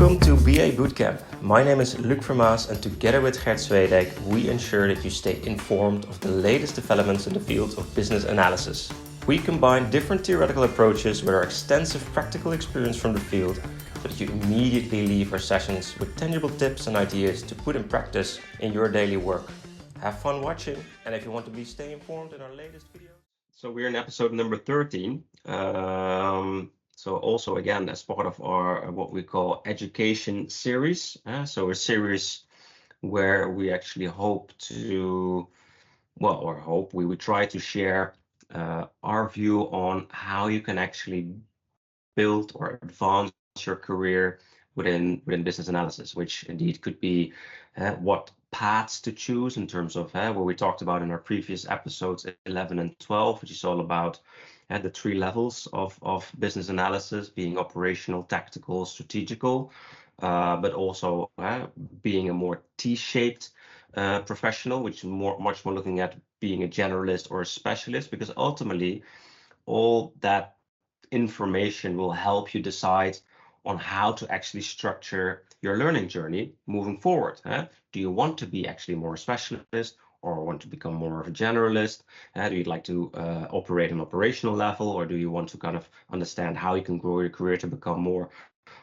Welcome to BA Bootcamp. My name is Luc Vermaas, and together with Gert Zwedijk, we ensure that you stay informed of the latest developments in the field of business analysis. We combine different theoretical approaches with our extensive practical experience from the field so that you immediately leave our sessions with tangible tips and ideas to put in practice in your daily work. Have fun watching, and if you want to stay informed in our latest videos. So we're in episode number 13. So also again, as part of our what we call education series. So a series where we actually hope to, we would try to share our view on how you can actually build or advance your career within business analysis, which indeed could be what paths to choose in terms of what we talked about in our previous episodes 11 and 12, which is all about the three levels of business analysis, being operational, tactical, strategical, but also being a more T-shaped professional, which is much more looking at being a generalist or a specialist, because ultimately all that information will help you decide on how to actually structure your learning journey moving forward. Do you want to be actually more a specialist, or want to become more of a generalist? Do you like to operate on operational level, or do you want to kind of understand how you can grow your career to become more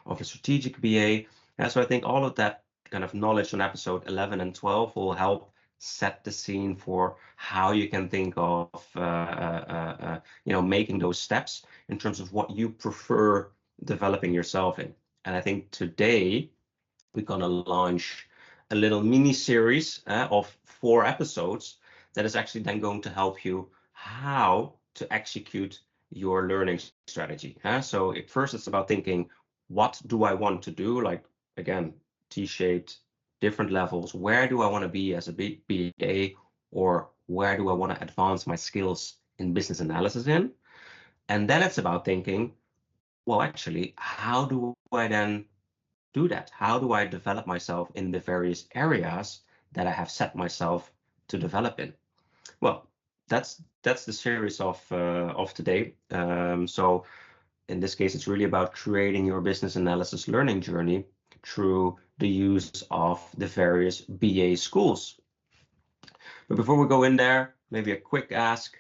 of a strategic BA? So I think all of that kind of knowledge on episode 11 and 12 will help set the scene for how you can think of making those steps in terms of what you prefer developing yourself in. And I think today we're going to launch a little mini series of 4 episodes that is actually then going to help you how to execute your learning strategy. So first it's about thinking, what do I want to do? Like, again, T-shaped, different levels. Where do I want to be as a BA, or where do I want to advance my skills in business analysis in? And then it's about thinking, well, actually, how do I then do that? How do I develop myself in the various areas that I have set myself to develop in? Well, that's the series of today. So in this case, it's really about creating your business analysis learning journey through the use of the various BA schools. But before we go in there, maybe a quick ask.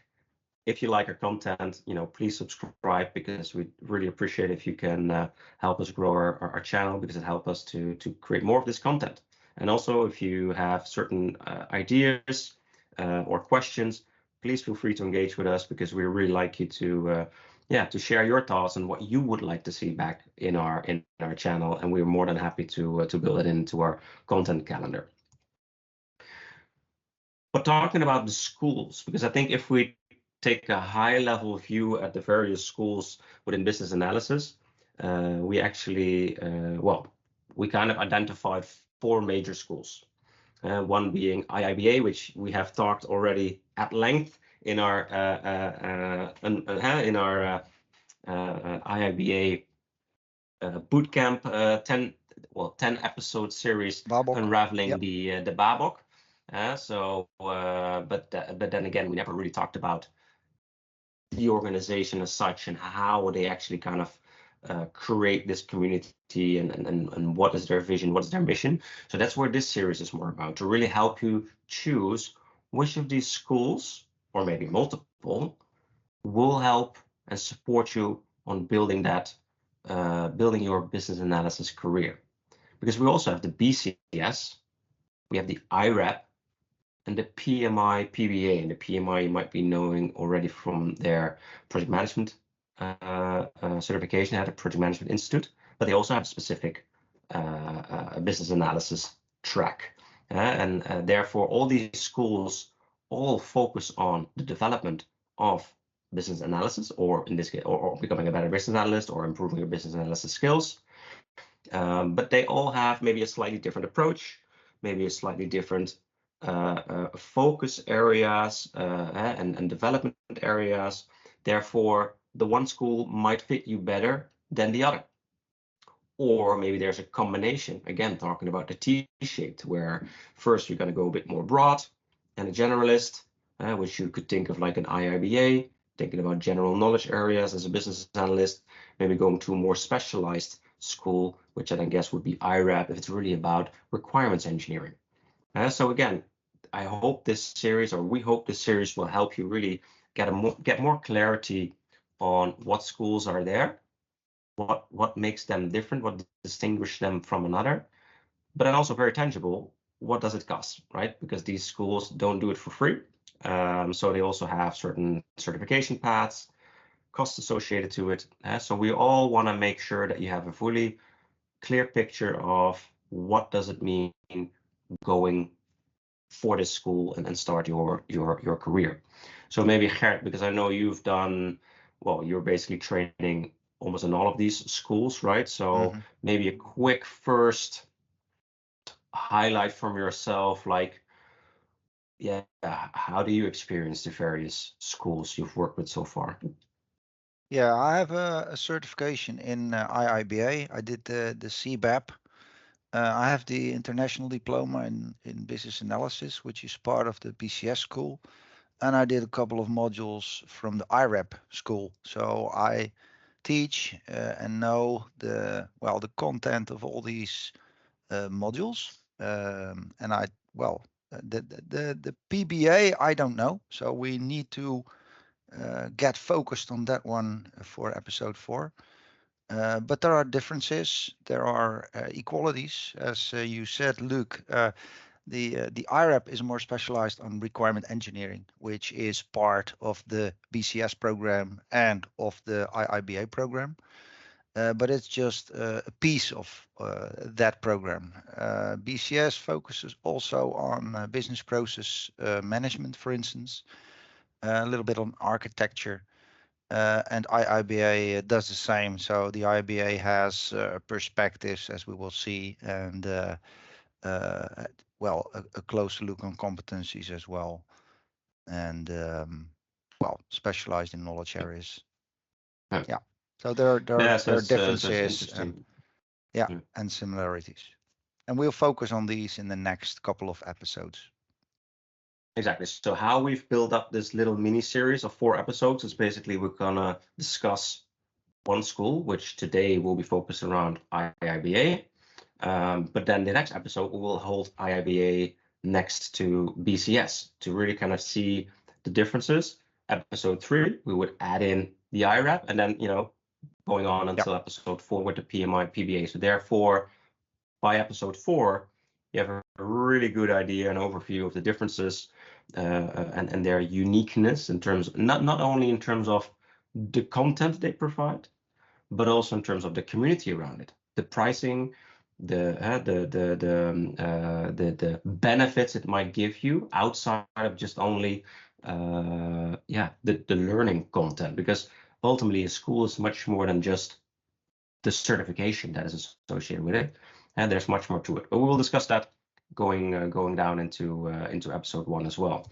If you like our content, please subscribe, because we really appreciate if you can help us grow our channel, because it helps us to create more of this content. And also, if you have certain ideas or questions, please feel free to engage with us, because we really like you to share your thoughts on what you would like to see back in our channel, and we're more than happy to build it into our content calendar. But talking about the schools, because I think if we take a high-level view at the various schools within business analysis, we actually, we kind of identified 4 major schools. One being IIBA, which we have talked already at length in our IIBA Bootcamp 10 episode series, BABOK. Unraveling the BABOK. But then again, we never really talked about the organization as such, and how they actually kind of create this community, and what is their vision, what is their mission. So that's where this series is more about, to really help you choose which of these schools, or maybe multiple, will help and support you on building your business analysis career. Because we also have the BCS, we have the IREB, and the PMI-PBA. And the PMI you might be knowing already from their project management certification at the Project Management Institute, but they also have a specific business analysis track. And therefore, all these schools all focus on the development of business analysis, or in this case, or becoming a better business analyst, or improving your business analysis skills. But they all have maybe a slightly different approach, maybe a slightly different focus areas and development areas. Therefore, the one school might fit you better than the other. Or maybe there's a combination, again, talking about the T-shaped, where first you're going to go a bit more broad and a generalist, which you could think of like an IIBA, thinking about general knowledge areas as a business analyst, maybe going to a more specialized school, which I then guess would be IREB if it's really about requirements engineering. So again, I hope this series, or we hope this series, will help you really get more clarity on what schools are there, what makes them different, what distinguishes them from another, but then also very tangible, what does it cost, right? Because these schools don't do it for free. So they also have certain certification paths, costs associated to it. So we all want to make sure that you have a fully clear picture of what does it mean going for this school and start your career. So maybe Gert, because I know you've done, well, you're basically training almost in all of these schools, right? So maybe a quick first highlight from yourself, like, yeah, how do you experience the various schools you've worked with so far? Yeah, I have a certification in IIBA. I did the CBAP. I have the international diploma in business analysis, which is part of the BCS school. And I did a couple of modules from the IREB school. So I teach and know the content of all these modules. And the PBA I don't know. So we need to get focused on that one for episode 4. But there are differences. There are equalities, as you said, Luke. The IREB is more specialized on requirement engineering, which is part of the BCS program and of the IIBA program. But it's just a piece of that program. BCS focuses also on business process management, for instance, a little bit on architecture. And IIBA does the same. So the IIBA has perspectives, as we will see, and a closer look on competencies as well, and specialized in knowledge areas. Yeah. So there Yeah, so are it's differences interesting. and similarities, and we'll focus on these in the next couple of episodes. Exactly. So how we've built up this little mini series of 4 episodes is basically we're gonna discuss one school, which today will be focused around IIBA. But then the next episode we will hold IIBA next to BCS to really kind of see the differences. Episode 3, we would add in the IREB, and then going on until episode 4 with the PMI PBA. So therefore, by episode 4, you have a really good idea and overview of the differences and their uniqueness in terms not only in terms of the content they provide, but also in terms of the community around it, the pricing, the benefits it might give you outside of just only the learning content, because ultimately a school is much more than just the certification that is associated with it, and there's much more to it. But we will discuss that going down into episode 1 as well.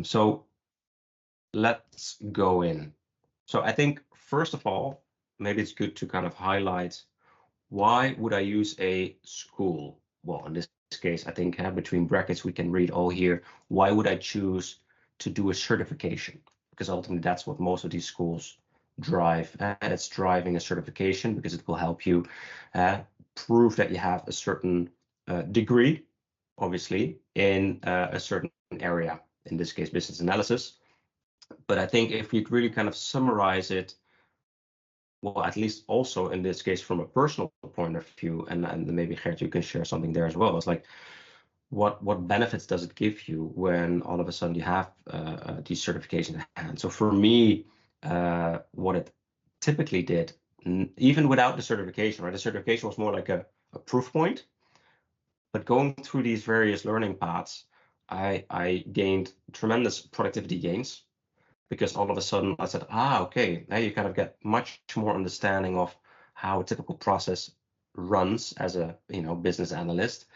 So let's go in. So I think first of all, maybe it's good to kind of highlight, why would I use a school? Well, in this case, I think between brackets we can read all here. Why would I choose to do a certification? Because ultimately that's what most of these schools drive, and it's driving a certification because it will help you prove that you have a certain degree, obviously, in a certain area, in this case business analysis. But I think if we really kind of summarize it, well, at least also in this case from a personal point of view, and maybe Gert, you can share something there as well. It's like, what benefits does it give you when all of a sudden you have these certifications at hand? So for me, what it typically did, even without the certification, right? The certification was more like a proof point. But going through these various learning paths, I gained tremendous productivity gains, because all of a sudden I said, okay, now you kind of get much more understanding of how a typical process runs as a business analyst,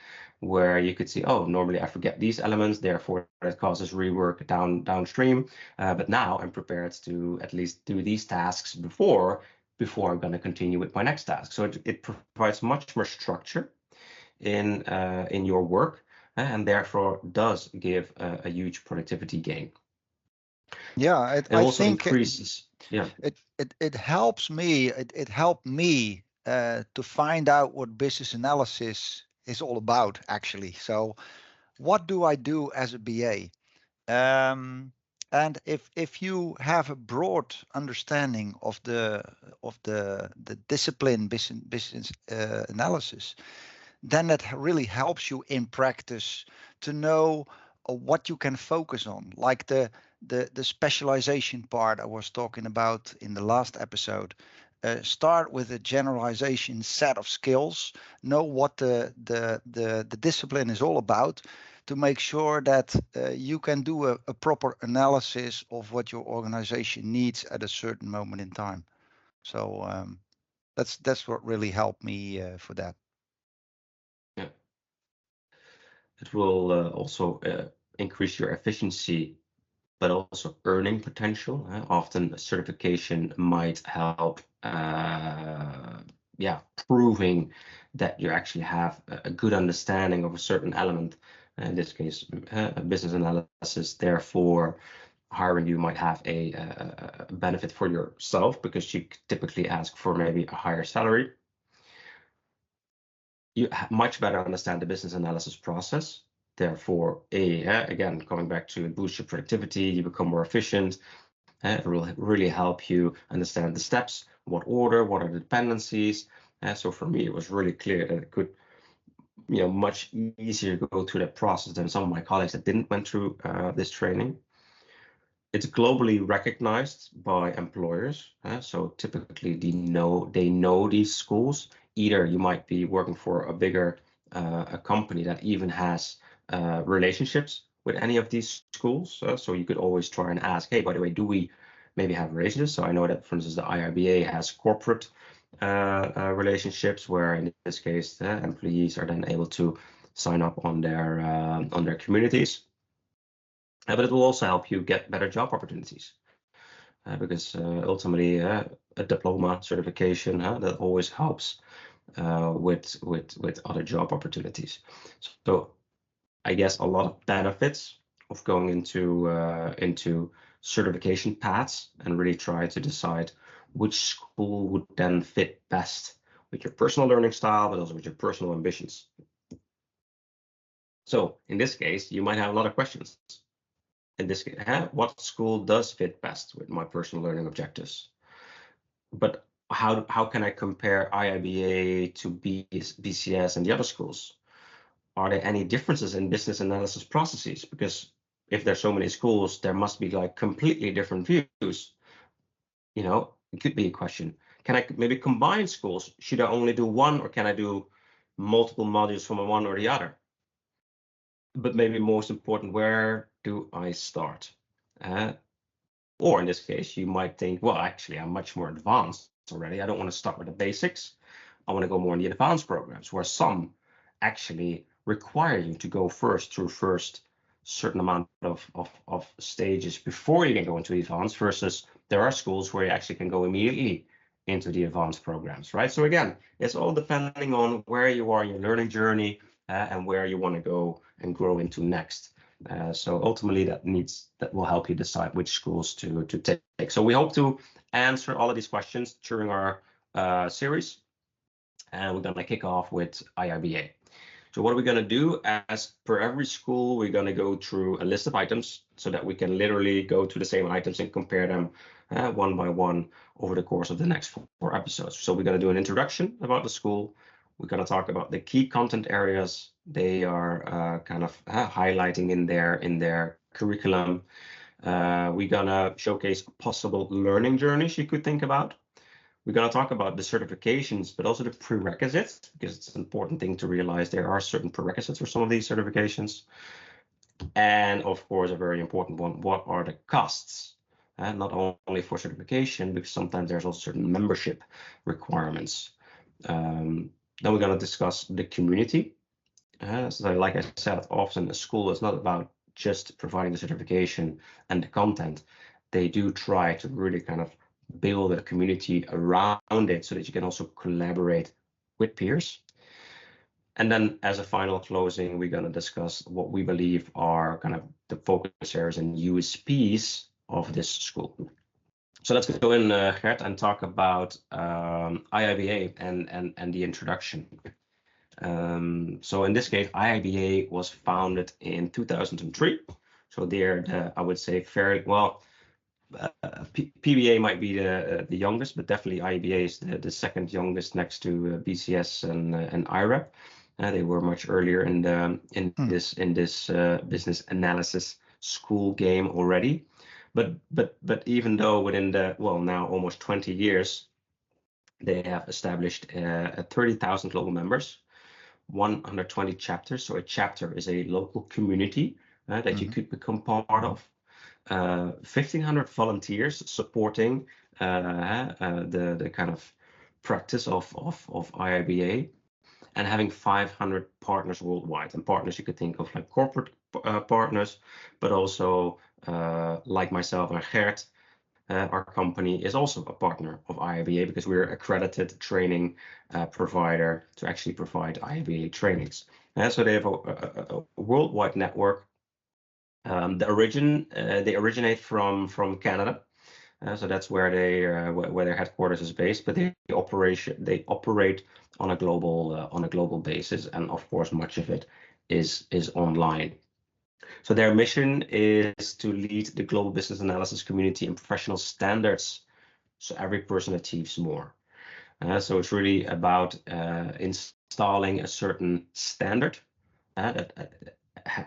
where you could see, normally I forget these elements, therefore that causes rework downstream. But now I'm prepared to at least do these tasks before I'm going to continue with my next task. So it provides much more structure in your work, and therefore does give a huge productivity gain. Yeah, It also increases. Yeah. It helps me. It helped me to find out what business analysis is all about, actually. So what do I do as a BA? And if you have a broad understanding of the discipline business analysis, then that really helps you in practice to know what you can focus on, like the specialization part I was talking about in the last episode. Start with a generalization set of skills, know what the discipline is all about, to make sure that you can do a proper analysis of what your organization needs at a certain moment in time. So that's what really helped me for that. Yeah. It will also increase your efficiency, but also earning potential. Often a certification might help, proving that you actually have a good understanding of a certain element. In this case, business analysis. Therefore, hiring you might have a benefit for yourself because you typically ask for maybe a higher salary. You much better understand the business analysis process. Therefore, again, coming back to boost your productivity, you become more efficient. It will really help you understand the steps, what order, what are the dependencies. So for me, it was really clear that it could, much easier go through that process than some of my colleagues that didn't went through this training. It's globally recognized by employers. So typically they know these schools. Either you might be working for a bigger a company that even has relationships with any of these schools. So you could always try and ask, hey, by the way, do we maybe have relationships? So I know that, for instance, the IRBA has corporate relationships where, in this case, employees are then able to sign up on their communities. But it will also help you get better job opportunities because ultimately a diploma certification that always helps with other job opportunities. So I guess a lot of benefits of going into certification paths and really try to decide which school would then fit best with your personal learning style, but also with your personal ambitions. So in this case, you might have a lot of questions. In this case, what school does fit best with my personal learning objectives? But how can I compare IIBA to BCS and the other schools? Are there any differences in business analysis processes? Because if there's so many schools, there must be like completely different views. It could be a question. Can I maybe combine schools? Should I only do one, or can I do multiple modules from one or the other? But maybe most important, where do I start? Or in this case, you might think, well, actually, I'm much more advanced already. I don't want to start with the basics. I want to go more in the advanced programs, where some actually require you to go through certain amount of stages before you can go into advanced, versus there are schools where you actually can go immediately into the advanced programs, right? So again, it's all depending on where you are in your learning journey and where you want to go and grow into next. So ultimately, that will help you decide which schools to take. So we hope to answer all of these questions during our series, and we're going to kick off with IIBA. So what are we going to do? As per every school, we're going to go through a list of items so that we can literally go to the same items and compare them one by one over the course of the next 4 episodes. So we're going to do an introduction about the school. We're going to talk about the key content areas they are kind of highlighting in their curriculum. We're going to showcase possible learning journeys you could think about. We're going to talk about the certifications, but also the prerequisites, because it's an important thing to realize there are certain prerequisites for some of these certifications. And of course, a very important one, what are the costs? Not only for certification, because sometimes there's also certain membership requirements. Then we're going to discuss the community. So like I said, often a school is not about just providing the certification and the content. They do try to really kind of build a community around it so that you can also collaborate with peers. And then as a final closing, we're going to discuss what we believe are kind of the focus areas and USPs of this school. So let's go in, Gert, and talk about IIBA and the introduction. So in this case, IIBA was founded in 2003. So they're, I would say, fairly well. PBA might be the youngest, but definitely IIBA is the second youngest next to BCS and IREB. They were much earlier in this business analysis school game already. But even though within now almost 20 years, they have established 30,000 global members, 120 chapters. So a chapter is a local community that you could become part of. 1,500 volunteers supporting the kind of practice of IIBA, and having 500 partners worldwide. And partners you could think of like corporate partners, but also like myself and Gert, our company is also a partner of IIBA because we're an accredited training provider to actually provide IIBA trainings. So they have a worldwide network. They originate from Canada, so that's where their headquarters is based. But they operate on a global basis, and of course much of it is online. So their mission is to lead the global business analysis community in professional standards, so every person achieves more. So it's really about installing a certain standard that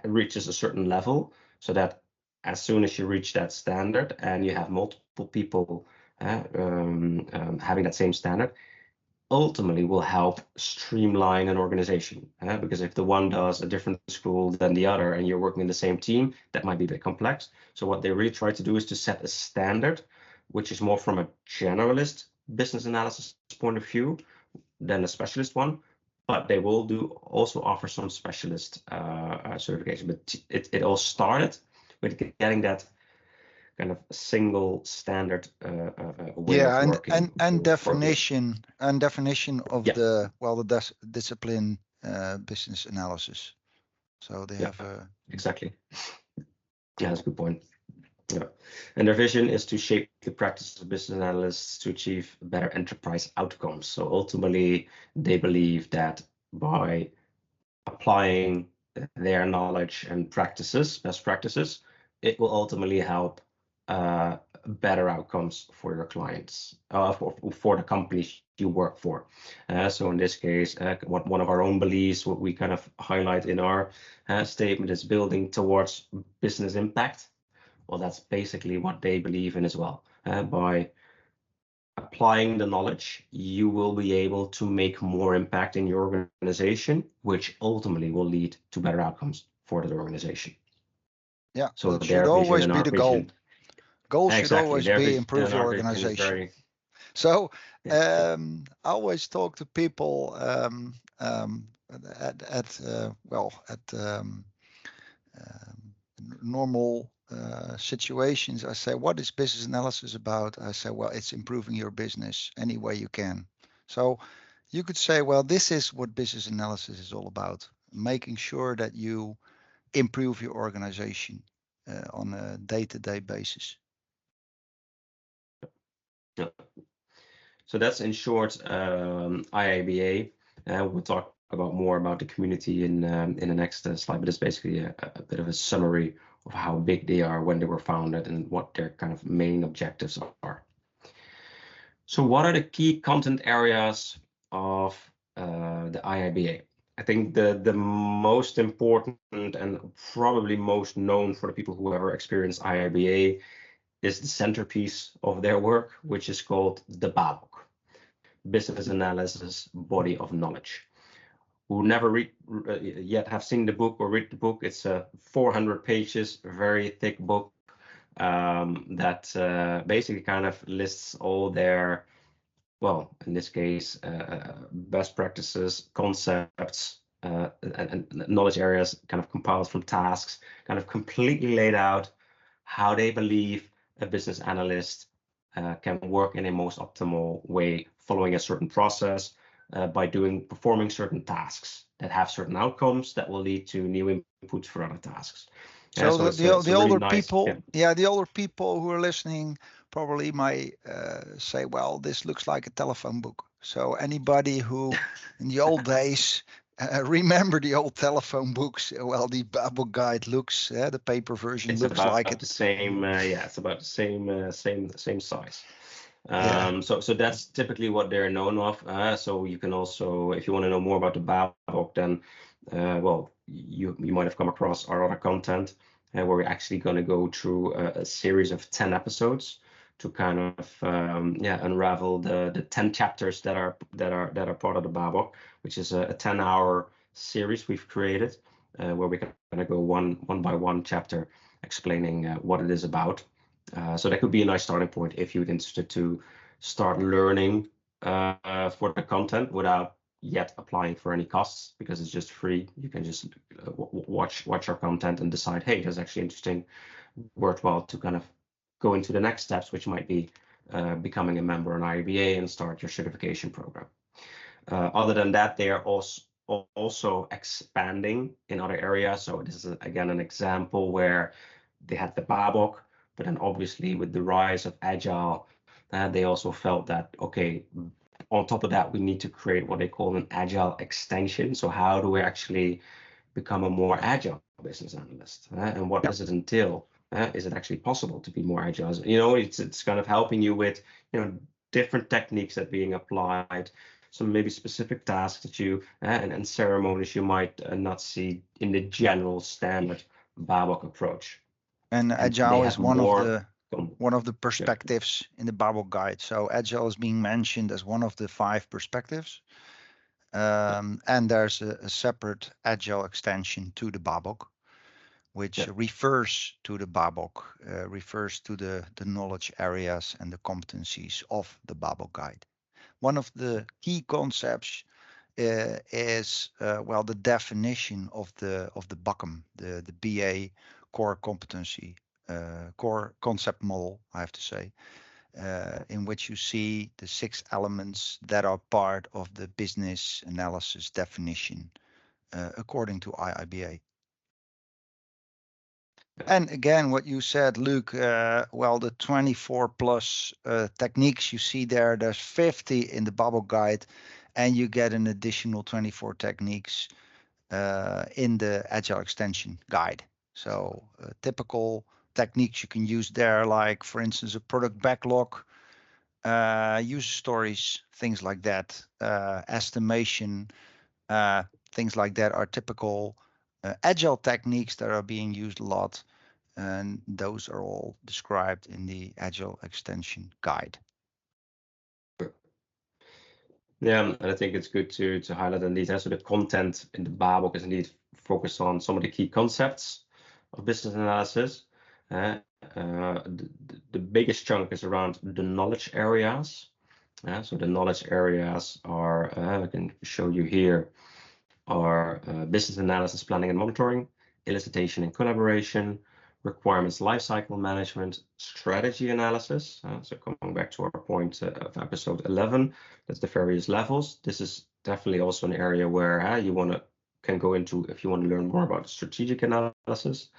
reaches a certain level, so that as soon as you reach that standard and you have multiple people having that same standard, ultimately will help streamline an organization. Because if the one does a different school than the other and you're working in the same team, that might be a bit complex. So what they really try to do is to set a standard, which is more from a generalist business analysis point of view than a specialist one. But they will also offer some specialist certification. But it all started with getting that kind of single standard way of working. And definition of Yeah. the discipline business analysis. So they have exactly. Yeah, that's a good point. Yeah, and their vision is to shape the practice of business analysts to achieve better enterprise outcomes. So ultimately, they believe that by applying their knowledge and best practices, it will ultimately help better outcomes for your clients, for the companies you work for. So in this case, one of our own beliefs, what we kind of highlight in our statement, is building towards business impact. Well, that's basically what they believe in as well. By applying the knowledge, you will be able to make more impact in your organization, which ultimately will lead to better outcomes for the organization. Yeah, so that their should vision always and be our the goal. vision, Goal should exactly, always their be vision improve and your our vision is organization. very, So yeah. I always talk to people at normal situations. I say, what is business analysis about? I say, well, it's improving your business any way you can. So you could say, well, this is what business analysis is all about, making sure that you improve your organization on a day-to-day basis. Yeah. So that's in short IIBA. We'll talk more about the community in the next slide, but it's basically a bit of a summary of how big they are, when they were founded, and what their kind of main objectives are. So what are the key content areas of the IIBA? I think the most important and probably most known for the people who ever experienced IIBA is the centerpiece of their work, which is called the BABOK, Business Analysis Body of Knowledge. Who never yet have seen the book or read the book, it's a 400 pages, very thick book that basically kind of lists all their, well, in this case, best practices, concepts, and knowledge areas, kind of compiled from tasks, kind of completely laid out how they believe a business analyst can work in a most optimal way, following a certain process, by performing certain tasks that have certain outcomes that will lead to new inputs for other tasks. So So the it's a really older nice, people, the older people who are listening probably might say, well, this looks like a telephone book. So anybody who in the old days remember the old telephone books, well, the BABOK guide looks, the paper version looks like it. The same. Yeah, it's about the same size. Yeah. So that's typically what they're known of. So you can also, if you want to know more about the BABOK, then well, you might have come across our other content where we're actually going to go through a series of 10 episodes to kind of unravel the 10 chapters that are part of the BABOK, which is a 10-hour series we've created where we're going to go one by one chapter explaining what it is about. So that could be a nice starting point if you're interested to start learning for the content without yet applying for any costs, because it's just free. You can just watch our content and decide, hey, that's actually interesting, worthwhile to kind of go into the next steps, which might be becoming a member on IIBA and start your certification program. Other than that, they are also expanding in other areas. So this is again an example where they had the BABOK, but then obviously with the rise of Agile, they also felt that, okay, on top of that, we need to create what they call an Agile extension. So how do we actually become a more Agile business analyst? And what does it entail? Is it actually possible to be more Agile? You know, it's kind of helping you with, you know, different techniques that are being applied, some maybe specific tasks that you and ceremonies you might not see in the general standard BABOK approach. And Agile is one of the perspectives in the BABOK guide. So Agile is being mentioned as one of the 5 perspectives. And there's a separate Agile extension to the BABOK, which refers to the BABOK, refers to the knowledge areas and the competencies of the BABOK guide. One of the key concepts is well, the definition of the BACM, the BA core competency, core concept model, I have to say, in which you see the 6 elements that are part of the business analysis definition, according to IIBA. And again, what you said, Luke, well, the 24 plus techniques you see there, there's 50 in the BABOK guide, and you get an additional 24 techniques in the Agile extension guide. So typical techniques you can use there, like for instance, a product backlog, user stories, things like that, estimation, things like that are typical Agile techniques that are being used a lot. And those are all described in the Agile extension guide. Yeah, and I think it's good to highlight indeed. So the content in the BABOK is indeed focused on some of the key concepts of business analysis. The biggest chunk is around the knowledge areas. So the knowledge areas are, I can show you here, are business analysis, planning and monitoring, elicitation and collaboration, requirements lifecycle management, strategy analysis. So coming back to our point of episode 11, that's the various levels. This is definitely also an area where you can go into if you want to learn more about strategic analysis,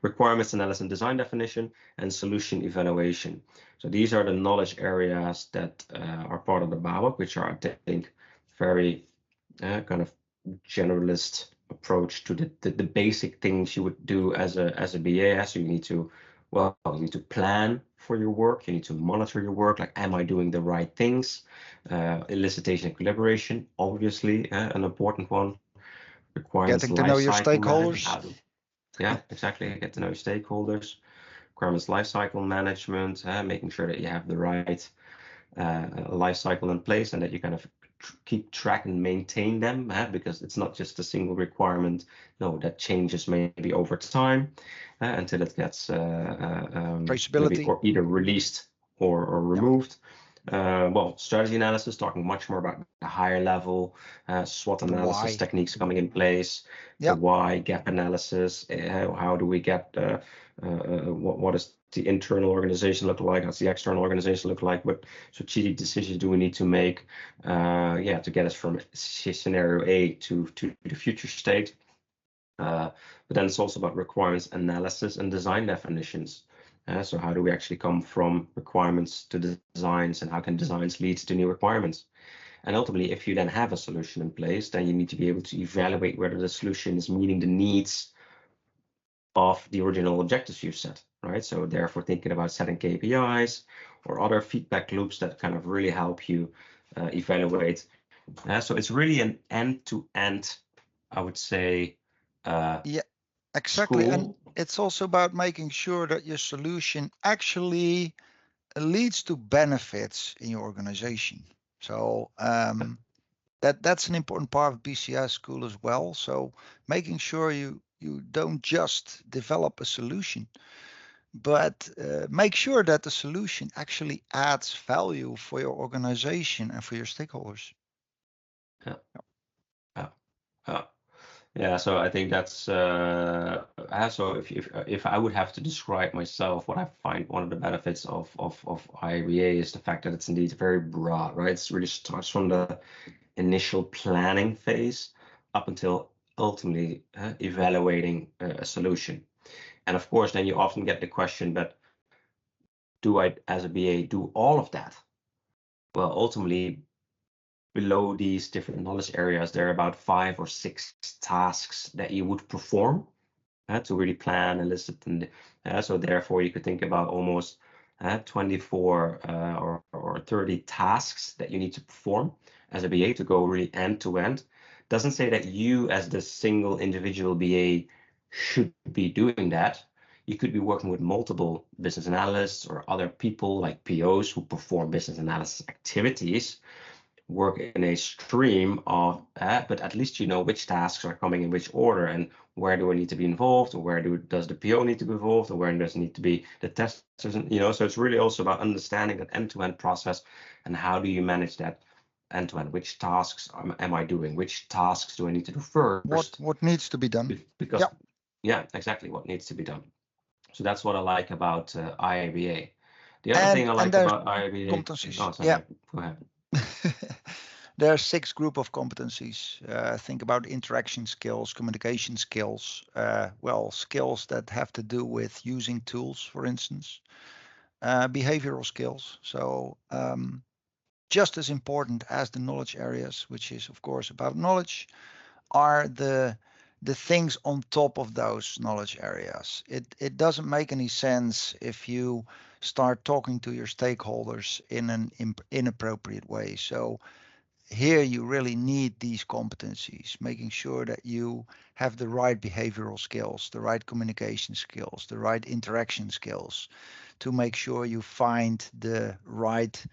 requirements analysis and design definition, and solution evaluation. So these are the knowledge areas that are part of the BABOK, which are, I think, very kind of generalist approach to the basic things you would do as a BA. So you need to plan for your work, you need to monitor your work, like, am I doing the right things? Elicitation and collaboration, obviously an important one. Requirements Getting to know your stakeholders. Yeah, exactly. Get to know your stakeholders. Requirements lifecycle management, making sure that you have the right life cycle in place and that you kind of keep track and maintain them, because it's not just a single requirement. No, that changes maybe over time until it gets traceability, or either released or removed. Well, strategy analysis, talking much more about the higher level SWOT analysis techniques coming in place, the why, gap analysis, how do we get what is the internal organization look like, how's the external organization look like, what strategic decisions do we need to make to get us from scenario A to the future state. But then it's also about requirements analysis and design definitions. So how do we actually come from requirements to designs, and how can designs lead to new requirements? And ultimately, if you then have a solution in place, then you need to be able to evaluate whether the solution is meeting the needs of the original objectives you set, right? So therefore thinking about setting KPIs or other feedback loops that kind of really help you evaluate. So it's really an end-to-end, I would say, Yeah, exactly. And school. it's also about making sure that your solution actually leads to benefits in your organization. So that's an important part of BCI school as well. So making sure you don't just develop a solution, but make sure that the solution actually adds value for your organization and for your stakeholders. Yeah, yeah, yeah. Yeah, so I think that's so if I would have to describe myself, what I find one of the benefits of IIBA is the fact that it's indeed very broad, right? It really starts from the initial planning phase up until ultimately evaluating a solution. And of course, then you often get the question, but do I, as a BA, do all of that? Well, ultimately, below these different knowledge areas, there are about 5 or 6 tasks that you would perform to really plan and listen. And so therefore, you could think about almost 24 or 30 tasks that you need to perform as a BA to go really end to end. Doesn't say that you as the single individual BA should be doing that. You could be working with multiple business analysts or other people like POs who perform business analysis activities, work in a stream of, but at least you know which tasks are coming in which order, and where do I need to be involved, or where does the PO need to be involved, or where does it need to be the testers, and so it's really also about understanding that end-to-end process, and how do you manage that end-to-end? Which tasks am I doing? Which tasks do I need to do first? What needs to be done? Because yeah, exactly, what needs to be done. So that's what I like about IIBA. The other thing I like about IIBA, competencies. oh, sorry, go ahead. There are 6 group of competencies. Think about interaction skills, communication skills, skills that have to do with using tools, for instance, behavioral skills. So just as important as the knowledge areas, which is of course about knowledge, are the things on top of those knowledge areas. It doesn't make any sense if you start talking to your stakeholders in an inappropriate way. So here you really need these competencies, making sure that you have the right behavioral skills, the right communication skills, the right interaction skills to make sure you find the right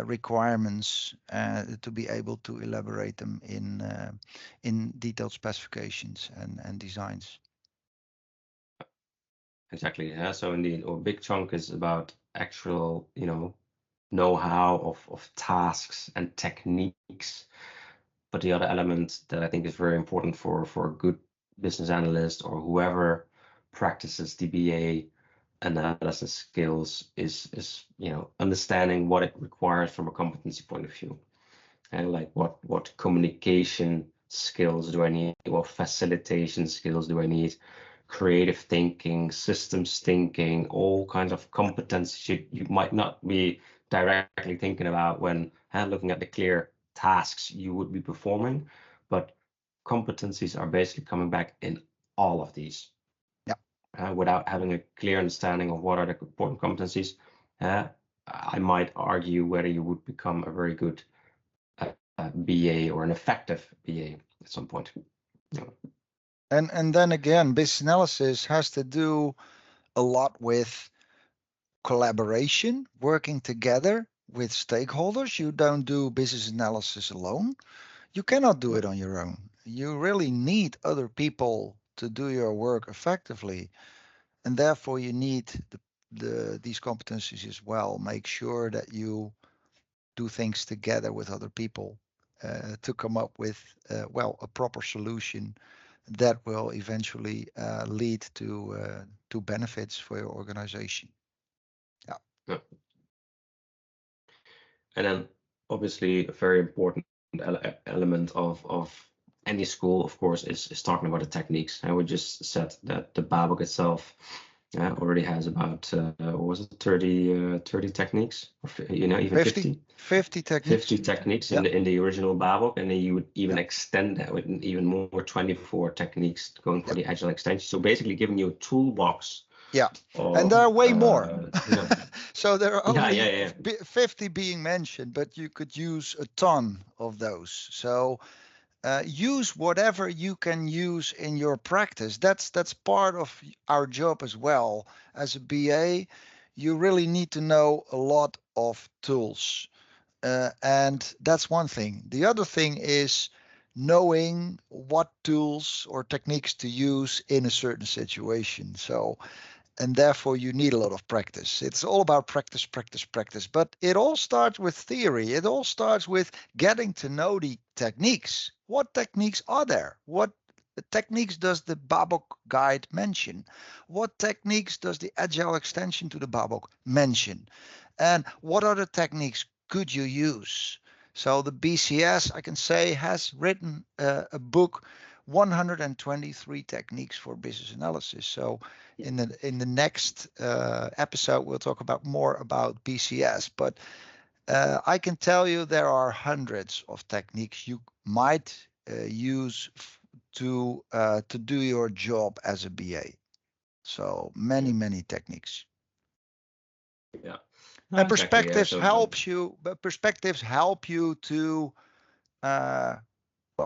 requirements to be able to elaborate them in detailed specifications and designs. Exactly. Yeah. So indeed, a big chunk is about actual, know-how of tasks and techniques. But the other element that I think is very important for a good business analyst or whoever practices DBA analysis skills is understanding what it requires from a competency point of view. And like what communication skills do I need? What facilitation skills do I need? Creative thinking, systems thinking, all kinds of competencies you might not be directly thinking about when looking at the clear tasks you would be performing, but competencies are basically coming back in all of these. Without having a clear understanding of what are the important competencies, I might argue whether you would become a very good BA or an effective BA at some point. Yeah. And then again, business analysis has to do a lot with collaboration, working together with stakeholders. You don't do business analysis alone. You cannot do it on your own. You really need other people to do your work effectively. And therefore you need these competencies as well. Make sure that you do things together with other people to come up with a proper solution that will eventually lead to benefits for your organization. Yeah. And then obviously a very important element of any school, of course, is talking about the techniques. And we just said that the BABOK itself already has about what was it, 30 techniques, or even 50. 50 techniques. 50 techniques in the original BABOK, and then you would even extend that with even more 24 techniques going for the agile extension. So basically giving you a toolbox. Yeah, of, and there are way more. Yeah. So there are only Yeah. 50 being mentioned, but you could use a ton of those. So use whatever you can use in your practice. That's part of our job as well. As a BA, you really need to know a lot of tools. And that's one thing. The other thing is knowing what tools or techniques to use in a certain situation. So, and therefore you need a lot of practice. It's all about practice, practice, practice. But it all starts with theory. It all starts with getting to know the techniques. What techniques are there? What techniques does the BABOK guide mention? What techniques does the agile extension to the BABOK mention? And what other techniques could you use? So the BCS, I can say, has written a book, 123 techniques for business analysis. So in the next episode, we'll talk about more about BCS. But I can tell you there are hundreds of techniques you might use to do your job as a BA. So many techniques. Yeah. And Exactly, perspectives so helps you. But perspectives help you to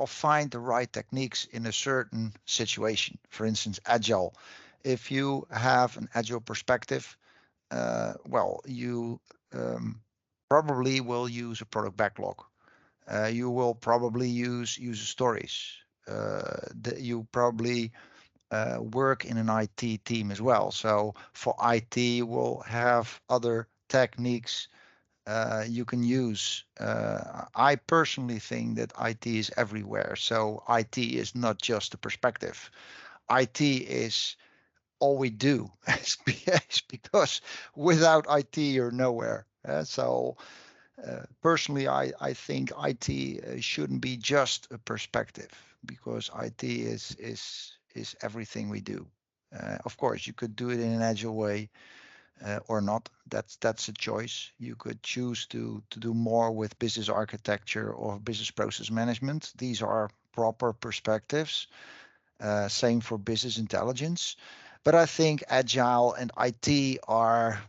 find the right techniques in a certain situation. For instance, agile. If you have an agile perspective, you probably will use a product backlog. You will probably use user stories. You probably work in an IT team as well. So for IT, we'll have other techniques you can use. I personally think that IT is everywhere. So IT is not just a perspective. IT is all we do as PAs, because without IT, you're nowhere. So personally, I think IT shouldn't be just a perspective, because IT is everything we do. Of course, you could do it in an agile way or not. That's a choice. You could choose to do more with business architecture or business process management. These are proper perspectives. Same for business intelligence. But I think agile and IT are,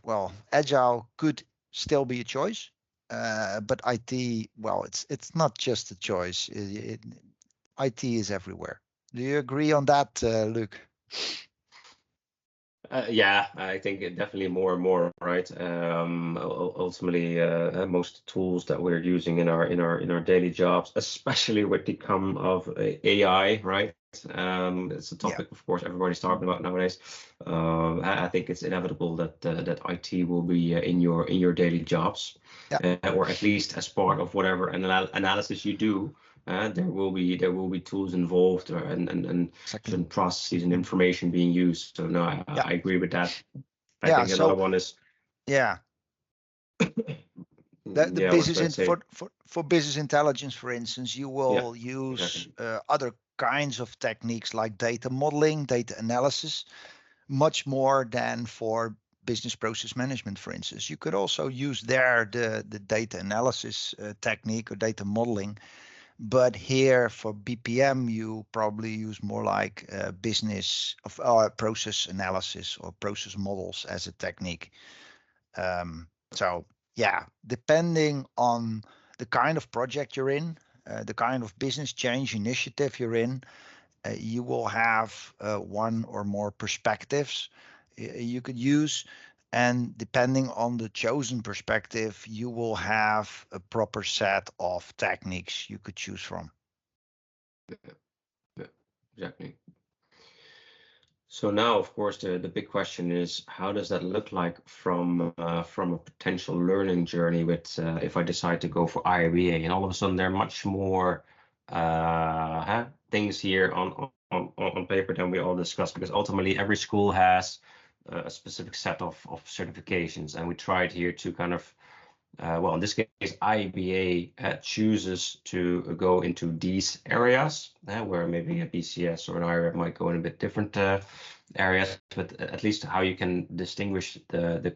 agile could still be a choice. But IT, it's not just a choice. IT is everywhere. Do you agree on that, Luc? Yeah, I think definitely more and more, right? Ultimately, most tools that we're using in our daily jobs, especially with the come of AI, right? It's a topic, of course, everybody's talking about nowadays. I think it's inevitable that IT will be in your daily jobs, or at least as part of whatever analysis you do. There will be tools involved, and certain processes and information being used. So no, I agree with that. I think another one is the business for business intelligence, for instance, you will use other kinds of techniques like data modeling, data analysis, much more than for business process management, for instance. You could also use there the data analysis technique or data modeling. But here for BPM, you probably use more like business of process analysis or process models as a technique. So yeah, depending on the kind of project you're in, the kind of business change initiative you're in, you will have one or more perspectives you could use. And depending on the chosen perspective, you will have a proper set of techniques you could choose from. Yeah, exactly. So now, of course, the big question is, how does that look like from a potential learning journey with if I decide to go for IIBA, and all of a sudden there are much more things here on paper than we all discussed, because ultimately every school has a specific set of certifications, and we tried here to kind of well, in this case, IIBA chooses to go into these areas, where maybe a BCS or an IREB might go in a bit different areas, but at least how you can distinguish the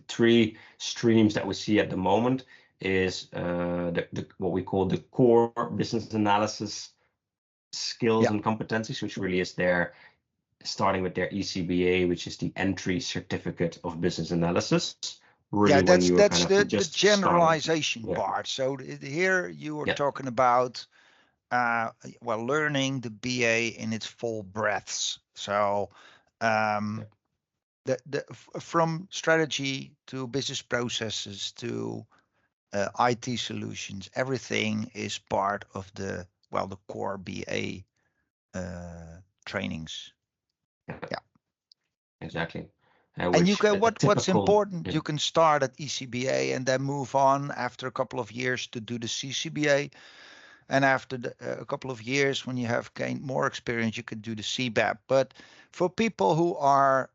three streams that we see at the moment is what we call the core business analysis skills and competencies, which really is there starting with their ECBA, which is the entry certificate of business analysis. Really, when you are that's kind of the just starting. generalization part. So here you are Yeah. talking about well, learning the BA in its full breadths. So from strategy to business processes to IT solutions, everything is part of the core BA trainings. Yeah. Exactly. And you Which can a what's typical, important, you can start at ECBA and then move on after a couple of years to do the CCBA. And after a couple of years, when you have gained more experience, you can do the CBAP. But for people who are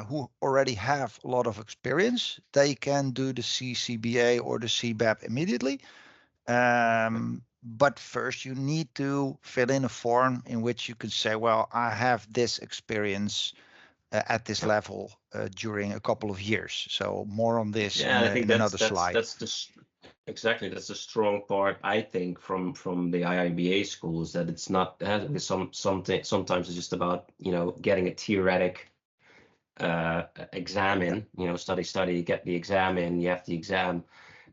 who already have a lot of experience, they can do the CCBA or the CBAP immediately. But first, you need to fill in a form in which you can say, well, I have this experience at this level during a couple of years. So more on this yeah, I think in another slide. exactly, that's the strong part, I think, from the IIBA schools, that it's not sometimes it's just about, getting a theoretic exam in, study, get the exam in, you have the exam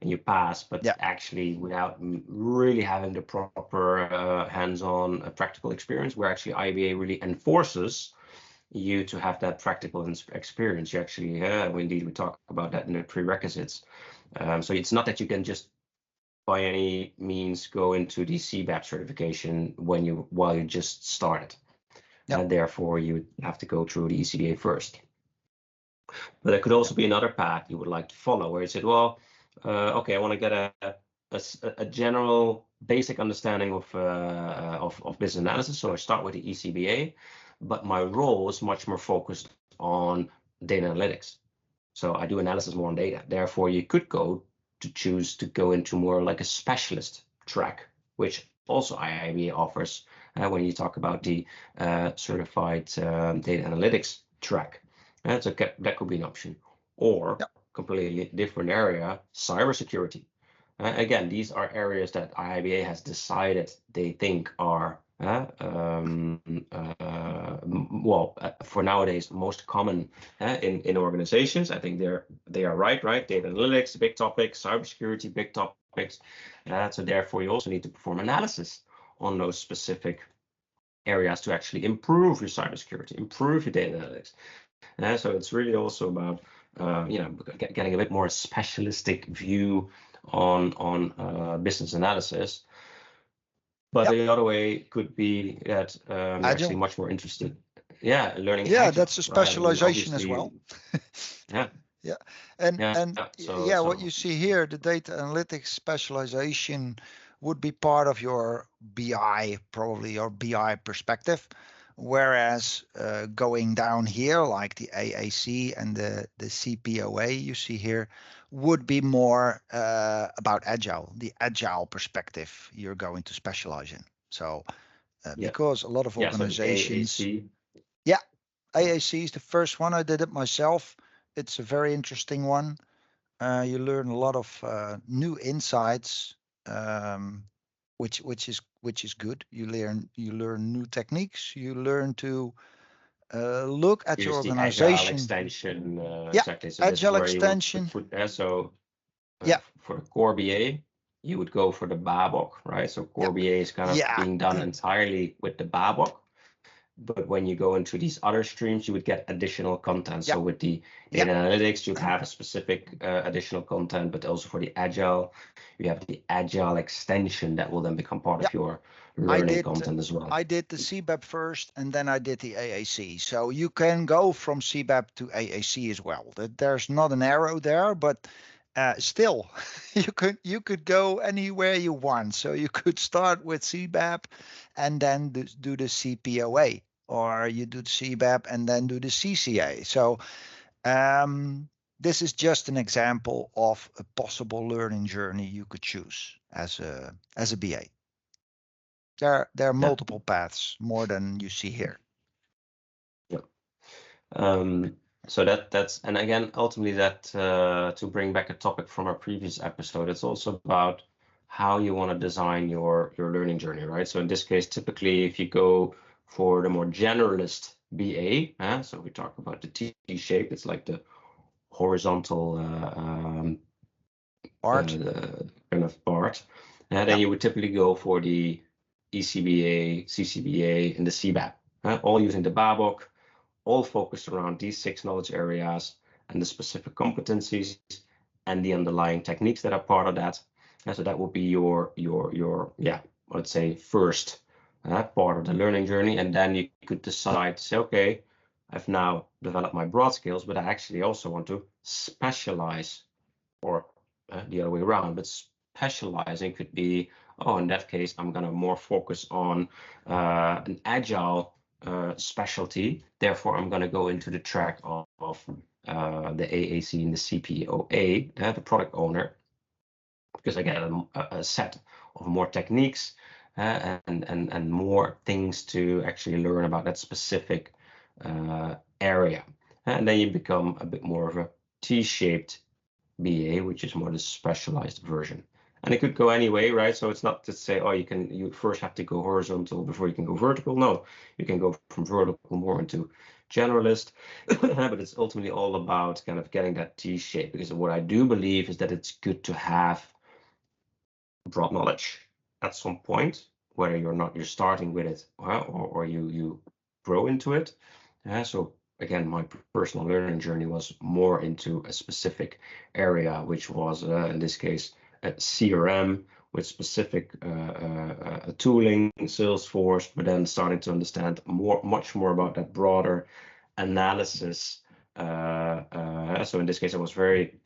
and you pass, but Yeah. actually without really having the proper hands-on practical experience, where actually IBA really enforces you to have that practical experience. You actually, indeed, we talk about that in the prerequisites. So it's not that you can just by any means go into the CBAP certification while you just started. Yeah. And therefore you have to go through the ECBA first. But there could also be another path you would like to follow, where you said, well, okay, I want to get a general basic understanding of business analysis. So I start with the ECBA, but my role is much more focused on data analytics. So I do analysis more on data. Therefore, you could choose to go into more like a specialist track, which also IIBA offers when you talk about the certified data analytics track. So that could be an option. Or completely different area, cybersecurity. Again, these are areas that IIBA has decided they think are for nowadays most common in organizations. I think they are right. Data analytics, big topic. Cybersecurity, big topics. So therefore, you also need to perform analysis on those specific areas to actually improve your cybersecurity, improve your data analytics. So it's really also about getting a bit more specialistic view on business analysis. But the other way could be that you're actually much more interested, learning Agile. That's a specialization as well. Yeah. What you see here, the data analytics specialization would be part of your BI, probably your BI perspective. Whereas going down here, like the AAC and the CPOA you see here, would be more about Agile, the Agile perspective you're going to specialize in. So because a lot of organizations... So AAC. Yeah, AAC is the first one. I did it myself. It's a very interesting one. You learn a lot of new insights, which is good. You learn new techniques. You learn to look at your organization. The Agile extension, exactly. So Agile this is where extension. you would put. For core BA, you would go for the BABOK, right? So core BA is kind of being done entirely with the BABOK. But when you go into these other streams, you would get additional content. So with the data analytics, you'd have a specific additional content, but also for the Agile, you have the Agile extension that will then become part of your learning content as well. I did the CBAP first, and then I did the AAC. So you can go from CBAP to AAC as well. There's not an arrow there, but still, you could go anywhere you want. So you could start with CBAP and then do the CPOA, or you do the CBAP and then do the CCA. So this is just an example of a possible learning journey you could choose as a BA. There are multiple paths, more than you see here. Yeah. So that's, and again, ultimately that, to bring back a topic from our previous episode, it's also about how you want to design your learning journey, right? So in this case, typically, if you go for the more generalist BA, so we talk about the T shape, it's like the horizontal Part. kind of part, and then you would typically go for the ECBA, CCBA, and the CBAP, all using the BABOK, all focused around these 6 knowledge areas and the specific competencies and the underlying techniques that are part of that. And so that would be your let's say first part of the learning journey. And then you could decide to say, okay, I've now developed my broad skills, but I actually also want to specialize, or the other way around. But specializing could be, oh, in that case, I'm going to more focus on an agile specialty. Therefore, I'm going to go into the track of the AAC and the CPOA, the product owner, because I get a set of more techniques and more things to actually learn about that specific area. And then you become a bit more of a T-shaped BA, which is more the specialized version. And it could go any way, right? So it's not to say, oh, you first have to go horizontal before you can go vertical. No, you can go from vertical more into generalist, but it's ultimately all about kind of getting that T shape. Because what I do believe is that it's good to have broad knowledge at some point, whether you're starting with it or you grow into it. So again, my personal learning journey was more into a specific area, which was in this case a CRM with specific tooling, Salesforce, but then starting to understand much more about that broader analysis. So in this case, I was very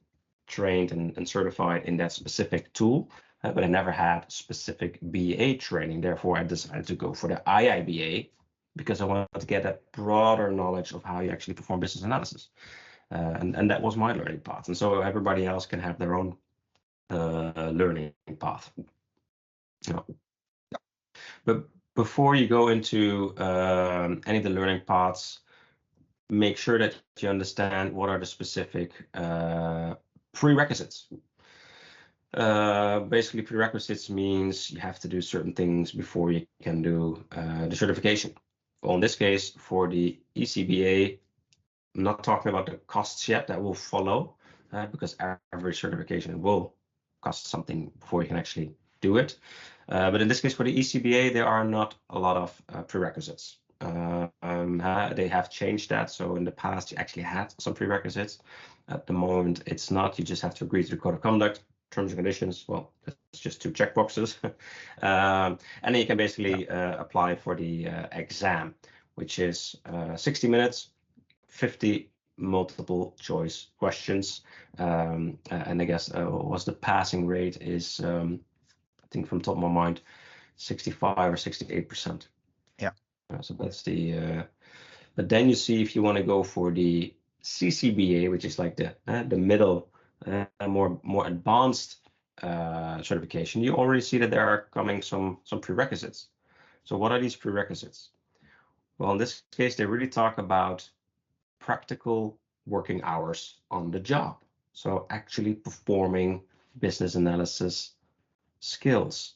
trained and certified in that specific tool, but I never had specific BA training. Therefore, I decided to go for the IIBA because I wanted to get a broader knowledge of how you actually perform business analysis. And that was my learning path. And so everybody else can have their own learning path. But before you go into any of the learning paths, make sure that you understand what are the specific prerequisites. Basically, prerequisites means you have to do certain things before you can do the certification. Well, in this case, for the ECBA, I'm not talking about the costs yet, that will follow, because every certification will cost something before you can actually do it. But in this case, for the ECBA, there are not a lot of prerequisites. They have changed that. So in the past, you actually had some prerequisites. At the moment, it's not. You just have to agree to the code of conduct, terms and conditions. Well, it's just 2 checkboxes. And then you can basically apply for the exam, which is 60 minutes, 50 multiple choice questions. And I guess was the passing rate is, I think from top of my mind, 65 or 68%. Yeah. So that's the, but then you see if you want to go for the CCBA, which is like the middle, more advanced certification, you already see that there are coming some prerequisites. So what are these prerequisites? Well, in this case, they really talk about practical working hours on the job. So actually performing business analysis skills,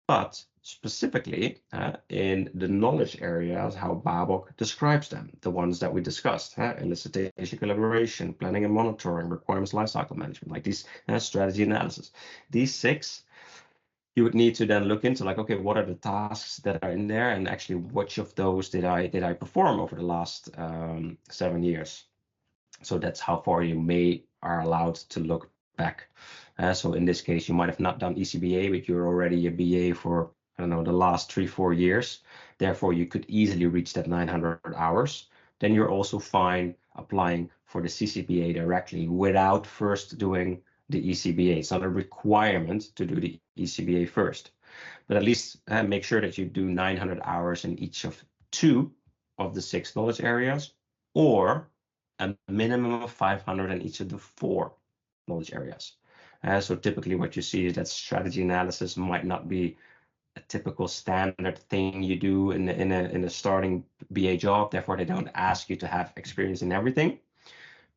but specifically in the knowledge areas, how BABOK describes them, the ones that we discussed, elicitation, collaboration, planning and monitoring, requirements lifecycle management, like these strategy analysis. These 6, you would need to then look into, like, okay, what are the tasks that are in there, and actually which of those did I perform over the last 7 years. So that's how far you are allowed to look back. So in this case, you might have not done ECBA, but you're already a BA for, I don't know, the last 3-4 years. Therefore, you could easily reach that 900 hours. Then you're also fine applying for the CCBA directly without first doing the ECBA. It's not a requirement to do the ECBA first, but at least make sure that you do 900 hours in each of 2 of the 6 knowledge areas, or a minimum of 500 in each of the 4 knowledge areas. So typically what you see is that strategy analysis might not be a typical standard thing you do in a starting BA job. Therefore, they don't ask you to have experience in everything,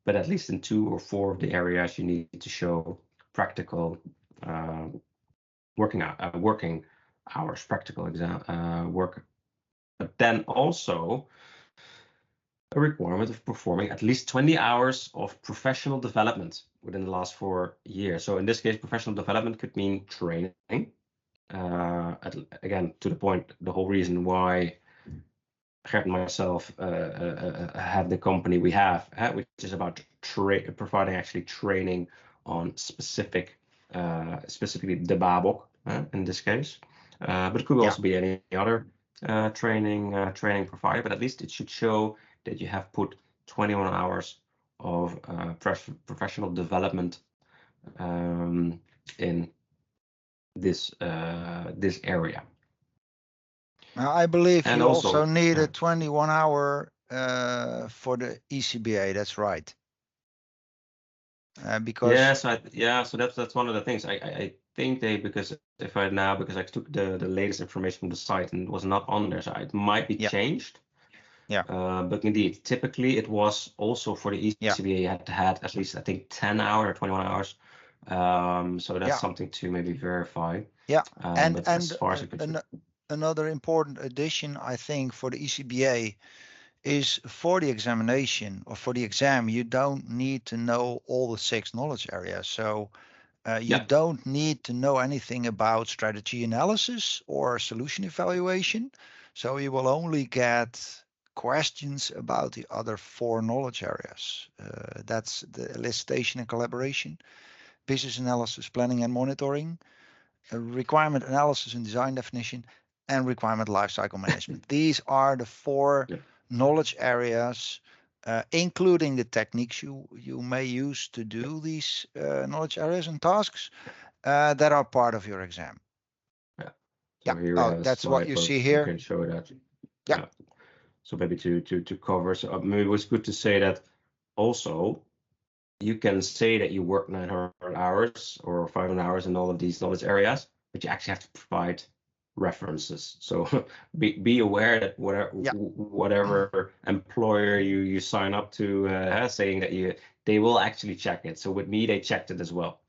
but at least in 2 or 4 of the areas, you need to show practical working hours, practical exam work. But then also a requirement of performing at least 20 hours of professional development within the last 4 years. So in this case, professional development could mean training. Again, to the point, the whole reason why Gert and myself have the company we have, which is about providing actually training on specifically the BABOK in this case, but it could also be any other training provider. But at least it should show that you have put 21 hours of professional development in this area. I believe And you also also need a 21-hour for the ECBA. That's right. Because so that's one of the things. I think because I took the latest information from the site and it was not on there, so it might be changed. But indeed, typically it was also for the ECBA you had to have at least, I think, 10 hours or 21 hours. So that's something to maybe verify. And as far as another important addition, I think, for the ECBA is for the examination or for the exam, you don't need to know all the 6 knowledge areas. So you don't need to know anything about strategy analysis or solution evaluation. So you will only get questions about the other 4 knowledge areas. That's the elicitation and collaboration, business analysis, planning and monitoring, requirement analysis and design definition, and requirement lifecycle management. These are the 4 knowledge areas, including the techniques you may use to do these knowledge areas and tasks that are part of your exam. So here we have a that's slide what you see here. I can show that. So maybe to cover, so maybe it was good to say that also you can say that you work 900 hours or 500 hours in all of these knowledge areas, but you actually have to provide references. So be aware that whatever employer you sign up to, saying that they will actually check it. So with me, they checked it as well.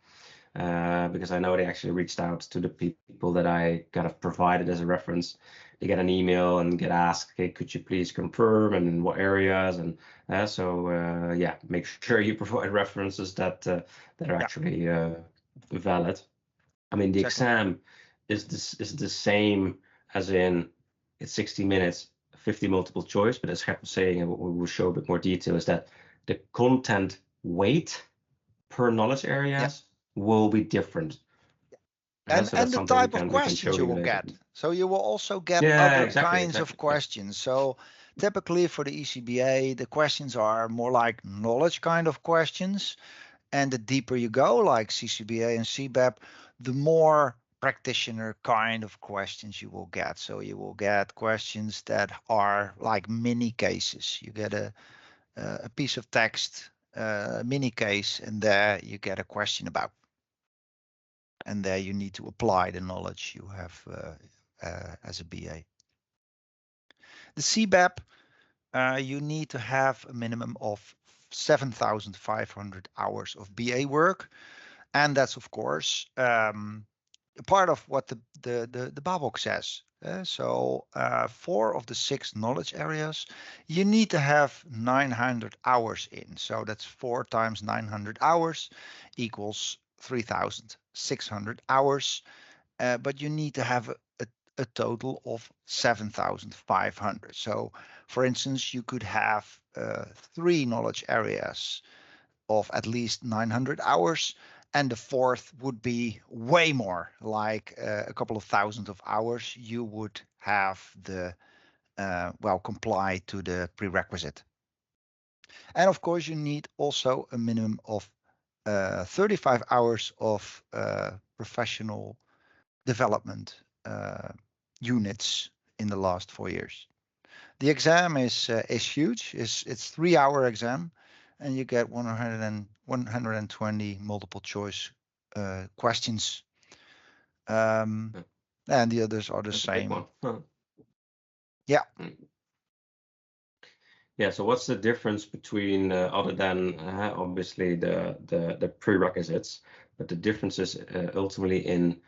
Because I know they actually reached out to the people that I kind of provided as a reference. They get an email and get asked, okay, could you please confirm and in what areas? And make sure you provide references that are actually valid. I mean, the exam is the same as in it's 60 minutes, 50 multiple choice, but as Gert was saying, and what we will show a bit more detail is that the content weight per knowledge areas will be different. And the type of questions you will get. So you will also get other kinds of questions. So typically for the ECBA, the questions are more like knowledge kind of questions. And the deeper you go, like CCBA and CBAP, the more practitioner kind of questions you will get. So you will get questions that are like mini cases. You get a piece of text, mini case, and there you get a question about. And there you need to apply the knowledge you have as a BA. The CBAP, you need to have a minimum of 7,500 hours of BA work. And that's, of course, part of what the BABOK says. So 4 of the 6 knowledge areas, you need to have 900 hours in. So that's 4 times 900 hours equals 3,600 hours. But you need to have a total of 7,500. So, for instance, you could have 3 knowledge areas of at least 900 hours, and the 4th would be way more, like a couple of thousand of hours. You would have the comply to the prerequisite. And of course, you need also a minimum of 35 hours of professional development units in the last 4 years. The exam is huge. It's 3-hour exam. and you get 120 multiple choice questions. And the others are the That's same. a big one. Huh. Yeah. Yeah. So what's the difference between other than obviously the prerequisites, but the difference is ultimately in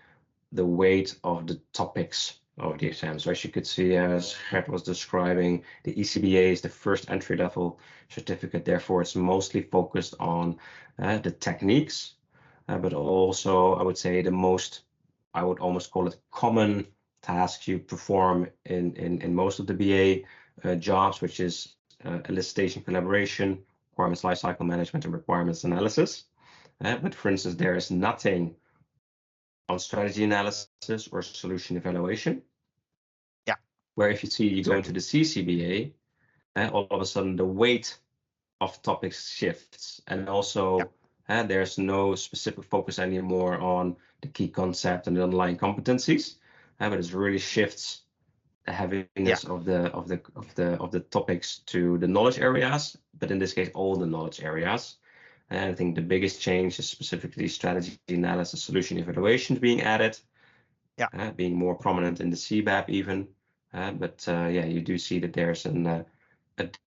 the weight of the topics of the exam. So as you could see, as Gert was describing, the ECBA is the first entry level certificate. Therefore, it's mostly focused on the techniques, but also I would say the most, I would almost call it common tasks you perform in most of the BA jobs, which is elicitation collaboration, requirements lifecycle management, and requirements analysis. But for instance, there is nothing on strategy analysis or solution evaluation. Yeah. Where if you see you go into the CCBA, all of a sudden the weight of topics shifts, and also there's no specific focus anymore on the key concept and the underlying competencies, but it really shifts the heaviness of the topics to the knowledge areas, but in this case all the knowledge areas. And I think the biggest change is specifically strategy analysis, solution evaluations being added, being more prominent in the CBAP even. But you do see that there's a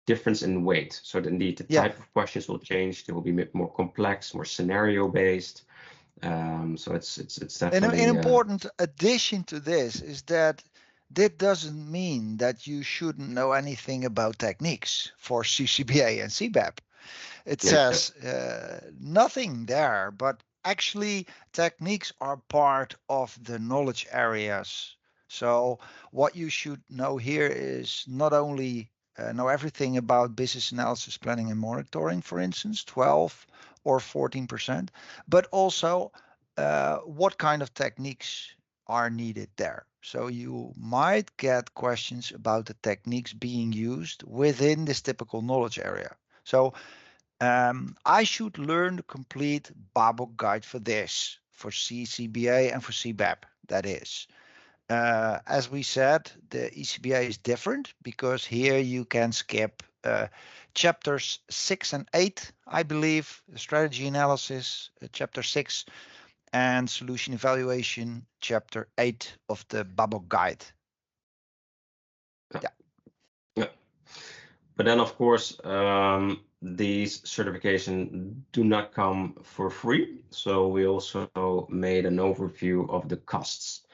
difference in weight. So indeed, the type of questions will change. They will be a bit more complex, more scenario based. So it's definitely an important addition to this is that doesn't mean that you shouldn't know anything about techniques for CCBA and CBAP. It says nothing there, but actually techniques are part of the knowledge areas. So what you should know here is not only know everything about business analysis, planning and monitoring, for instance, 12 or 14%, but also what kind of techniques are needed there. So you might get questions about the techniques being used within this typical knowledge area. So I should learn the complete BABOK guide for this, for CCBA and for CBAP, that is. As we said, the ECBA is different because here you can skip chapters 6 and 8, I believe, strategy analysis, chapter 6, and solution evaluation, chapter 8 of the BABOK guide. Yeah. But then, of course, these certifications do not come for free. So we also made an overview of the costs.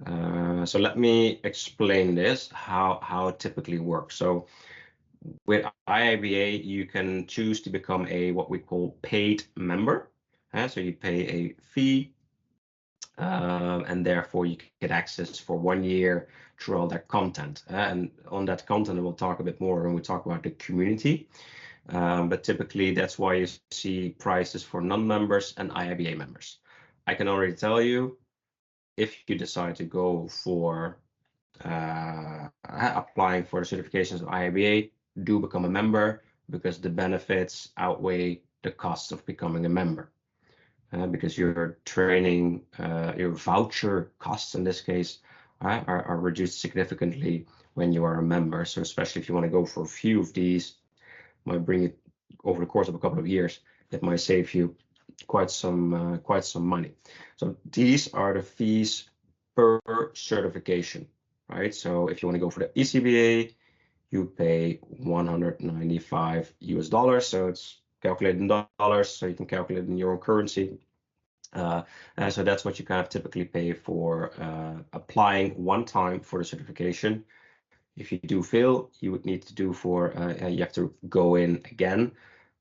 So let me explain this, how it typically works. So with IIBA, you can choose to become what we call paid member. So you pay a fee, and therefore you get access for 1 year through all that content. And on that content, we'll talk a bit more when we talk about the community. But typically, that's why you see prices for non-members and IIBA members. I can already tell you, if you decide to go for applying for the certifications of IIBA, do become a member, because the benefits outweigh the costs of becoming a member. Because your training, your voucher costs in this case, are reduced significantly when you are a member. So especially if you want to go for a few of these, might bring it over the course of a couple of years, it might save you quite some money. So these are the fees per certification, right? So if you want to go for the ECBA, you pay $195. So it's calculated in dollars, so you can calculate in your own currency. So that's what you kind of typically pay for applying one time for the certification. If you do fail, you would need to do you have to go in again.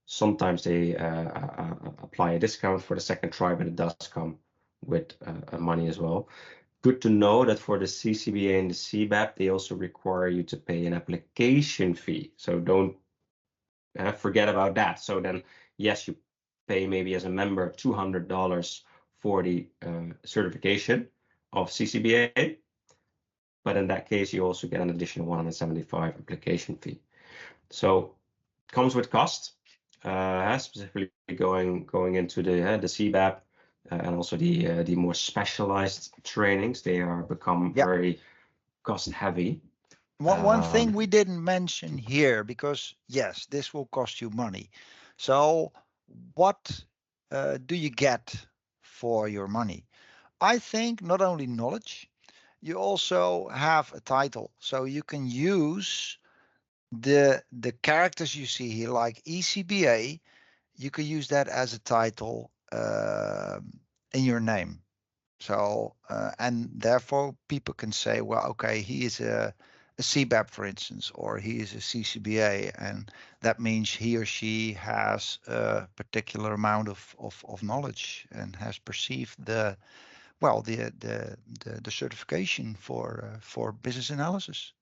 Sometimes they apply a discount for the second try, but it does come with money as well. Good to know that for the CCBA and the CBAP, they also require you to pay an application fee. So don't forget about that. So then, yes, you pay maybe as a member $200 for the certification of CCBA, but in that case, you also get an additional $175 application fee. So it comes with cost, specifically going into the CBAP and also the more specialized trainings. They are become very cost heavy. One thing we didn't mention here, because yes, this will cost you money. So what do you get for your money? I think not only knowledge, you also have a title. So you can use the characters you see here, like ECBA, you can use that as a title in your name. So and therefore people can say, well, okay, he is a CBAP, for instance, or he is a CCBA, and that means he or she has a particular amount of knowledge and has perceived the certification for business analysis.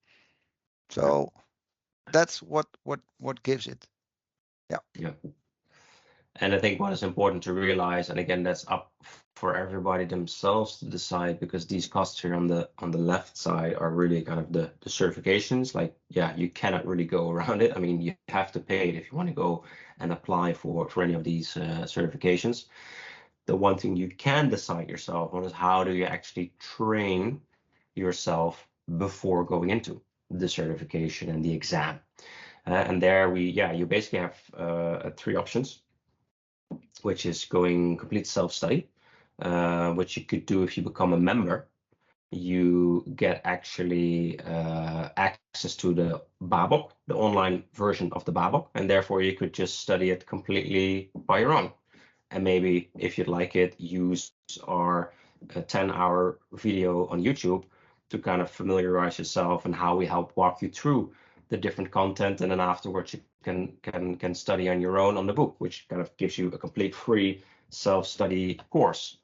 So that's what gives it. Yeah. Yeah. And I think what is important to realize, and again, that's up for everybody themselves to decide, because these costs here on the left side are really kind of the certifications. Like, yeah, you cannot really go around it. I mean, you have to pay it if you want to go and apply for any of these certifications. The one thing you can decide yourself on is how do you actually train yourself before going into the certification and the exam. And there you basically have 3 options, which is going complete self-study, which you could do if you become a member. You get actually access to the BABOK, the online version of the BABOK, and therefore you could just study it completely by your own. And maybe if you'd like it, use our 10-hour video on YouTube to kind of familiarize yourself and how we help walk you through the different content, and then afterwards you can study on your own on the book, which kind of gives you a complete free self-study course.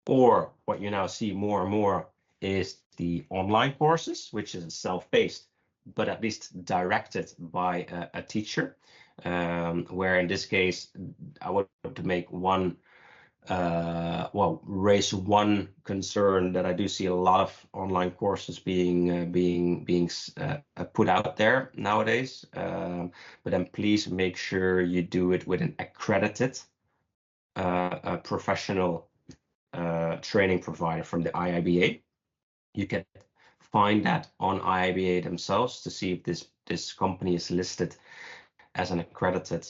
Or what you now see more and more is the online courses, which is self-paced, but at least directed by a teacher, where in this case I would to make one raise one concern that I do see a lot of online courses being put out there nowadays. But then please make sure you do it with an accredited a professional training provider from the IIBA. You can find that on IIBA themselves to see if this company is listed as an accredited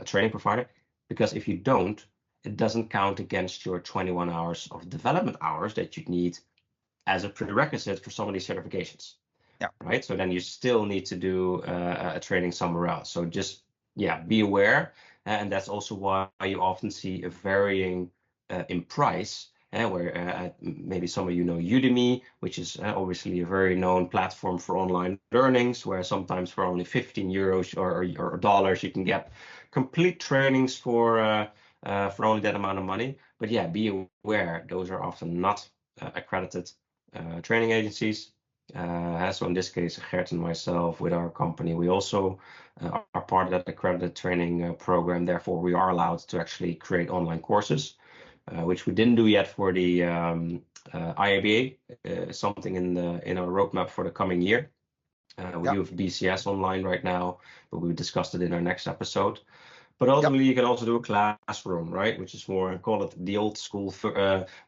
training provider. Because if you don't, it doesn't count against your 21 hours of development hours that you need as a prerequisite for some of these certifications. Yeah. Right. So then you still need to do a training somewhere else. So just be aware, and that's also why you often see a varying in price. Where maybe some of you know Udemy, which is obviously a very known platform for online learnings, where sometimes for only 15 euros or dollars you can get complete trainings for only that amount of money. But yeah, be aware, those are often not accredited training agencies. So in this case, Gert and myself with our company, we also are part of that accredited training program. Therefore, we are allowed to actually create online courses, which we didn't do yet for the IIBA. Something in our roadmap for the coming year. We do have BCS online right now, but we discussed it in our next episode. But ultimately, you can also do a classroom, right? Which is more, call it the old school,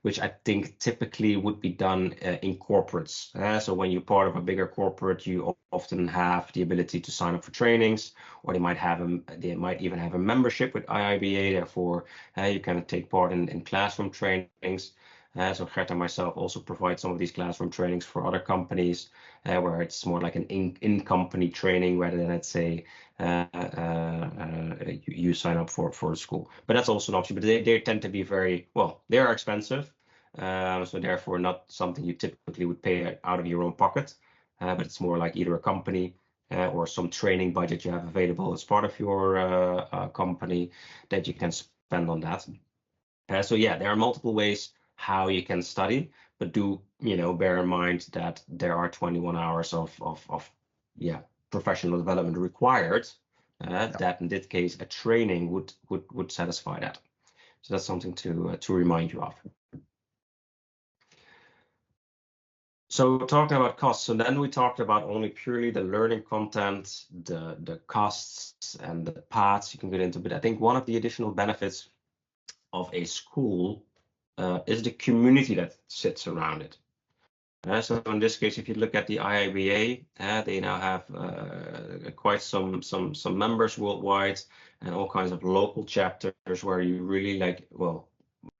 which I think typically would be done in corporates. So when you're part of a bigger corporate, you often have the ability to sign up for trainings, or they might even have a membership with IIBA. Therefore, you can take part in classroom trainings. So Gert and myself also provide some of these classroom trainings for other companies, where it's more like an in-company training rather than, let's say, you sign up for a school. But that's also an option. But they tend to be they are expensive. So therefore not something you typically would pay out of your own pocket. But it's more like either a company or some training budget you have available as part of your company that you can spend on that. So there are multiple ways how you can study, but do bear in mind that there are 21 hours of professional development required. That in this case a training would satisfy that. So that's something to remind you of. So talking about costs, so then we talked about only purely the learning content, the costs and the paths you can get into. But I think one of the additional benefits of a school is the community that sits around it. So in this case, if you look at the IIBA, they now have quite some members worldwide and all kinds of local chapters where you really like, well,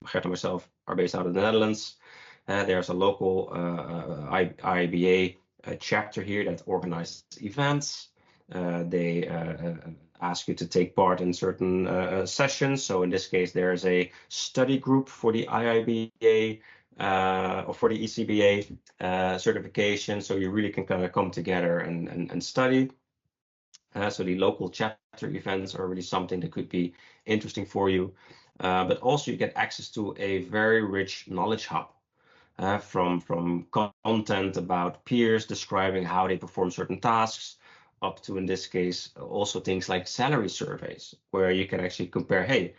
Gert and myself are based out of the Netherlands. There's a local IIBA chapter here that organizes events. They ask you to take part in certain sessions. So in this case, there's a study group for the IIBA or for the ECBA certification. So you really can kind of come together and study. So the local chapter events are really something that could be interesting for you. But also you get access to a very rich knowledge hub from content about peers describing how they perform certain tasks, up to, in this case, also things like salary surveys, where you can actually compare, hey,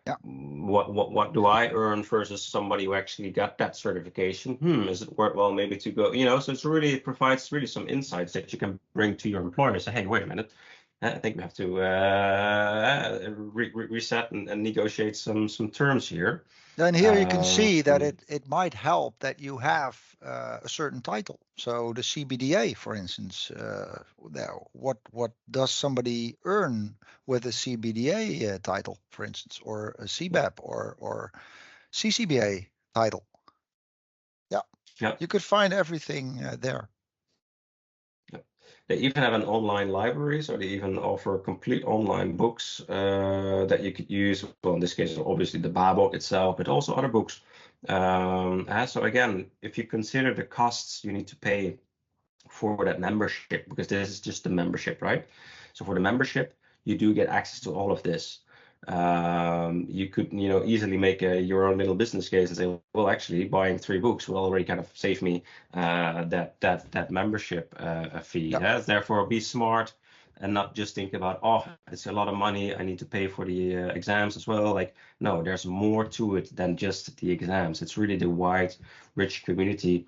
Yeah. what do I earn versus somebody who actually got that certification? Is it worthwhile maybe to go, so it provides really some insights that you can bring to your employer. Say, hey, wait a minute, I think we have to reset and negotiate some terms here. Then here you can see that it might help that you have a certain title. So the CBDA, for instance, what does somebody earn with a CBDA title, for instance, or a CBAP or CCBA title? Yeah, you could find everything there. They even have an online library, so they even offer complete online books that you could use. Well, in this case, obviously the BABOK itself, but also other books. So again, if you consider the costs you need to pay for that membership, because this is just the membership, right? So for the membership, you do get access to all of this. You could, easily make your own little business case and say, well, actually, buying 3 books will already kind of save me that membership fee. Yeah. Therefore, be smart and not just think about, oh, it's a lot of money, I need to pay for the exams as well. Like, no, there's more to it than just the exams. It's really the wide, rich community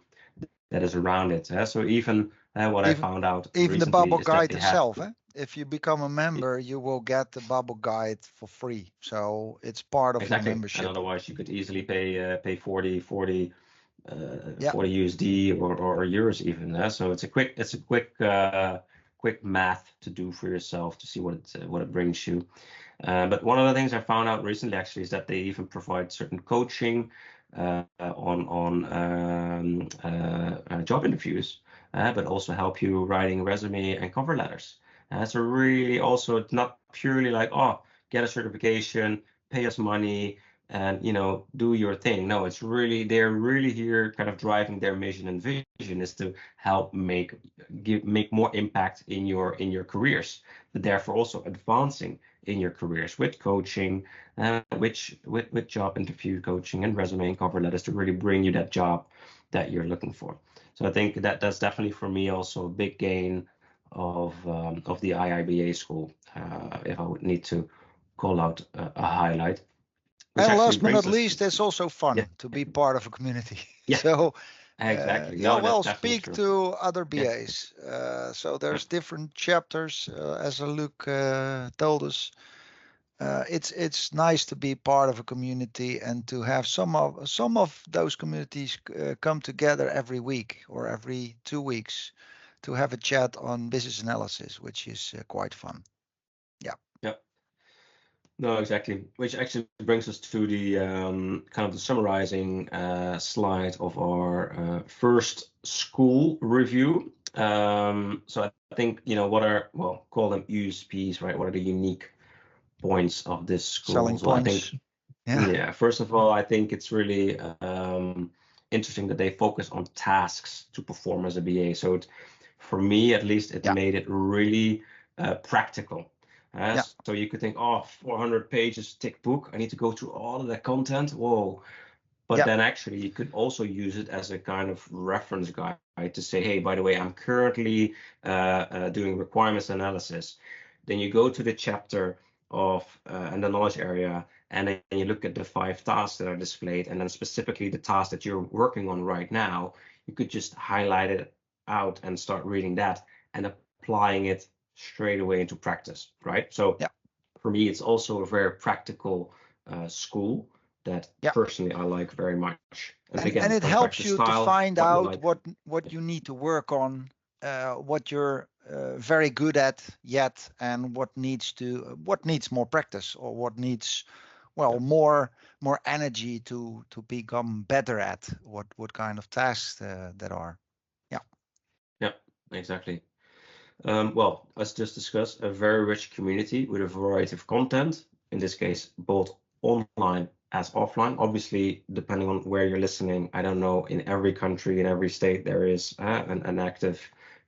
that is around it. So even what I found out even recently the BABOK is that guide they have, itself. If you become a member, you will get the BABOK guide for free. So it's part of your membership. And otherwise you could easily pay 40 Yeah. USD or euros even. So it's a quick math to do for yourself to see what it brings you. But one of the things I found out recently actually is that they even provide certain coaching on job interviews, but also help you writing resume and cover letters. So really also it's not purely like, oh, get a certification, pay us money, and do your thing. No, it's really, they're really here kind of driving their mission and vision is to help make more impact in your careers, but therefore also advancing in your careers with coaching, with job interview coaching and resume and cover letters to really bring you that job that you're looking for. So I think that's definitely for me also a big gain of the IIBA school, if I would need to call out a highlight. And last but not least, it's also fun to be part of a community. Yeah. So exactly. speak to other BAs. So there's different chapters, as Luc told us. It's nice to be part of a community and to have some of those communities come together every week or every 2 weeks to have a chat on business analysis, which is quite fun. Yeah. Yeah. No, exactly. Which actually brings us to the kind of the summarizing slide of our first school review. So I think, call them USPs, right? What are the unique points of this school? Selling points. I think, yeah, first of all, I think it's really interesting that they focus on tasks to perform as a BA. So for me, at least, it made it really practical. So you could think, oh, 400 pages thick book, I need to go through all of that content. Whoa. But then actually you could also use it as a kind of reference guide to say, hey, by the way, I'm currently doing requirements analysis. Then you go to the chapter of and the knowledge area, and then you look at the 5 tasks that are displayed, and then specifically the task that you're working on right now, you could just highlight it out and start reading that and applying it straight away into practice, right? So for me, it's also a very practical school. that Yeah. personally I like very much. And again, And it comes back helps to you style, to find what you out like. what you need to work on, what you're very good at yet, and what needs more practice, or what needs, well, more energy to become better at what kind of tasks that are. Yeah, exactly. Well, as just discussed, a very rich community with a variety of content, in this case, both online as offline. Obviously, depending on where you're listening, I don't know, in every country, in every state, there is an active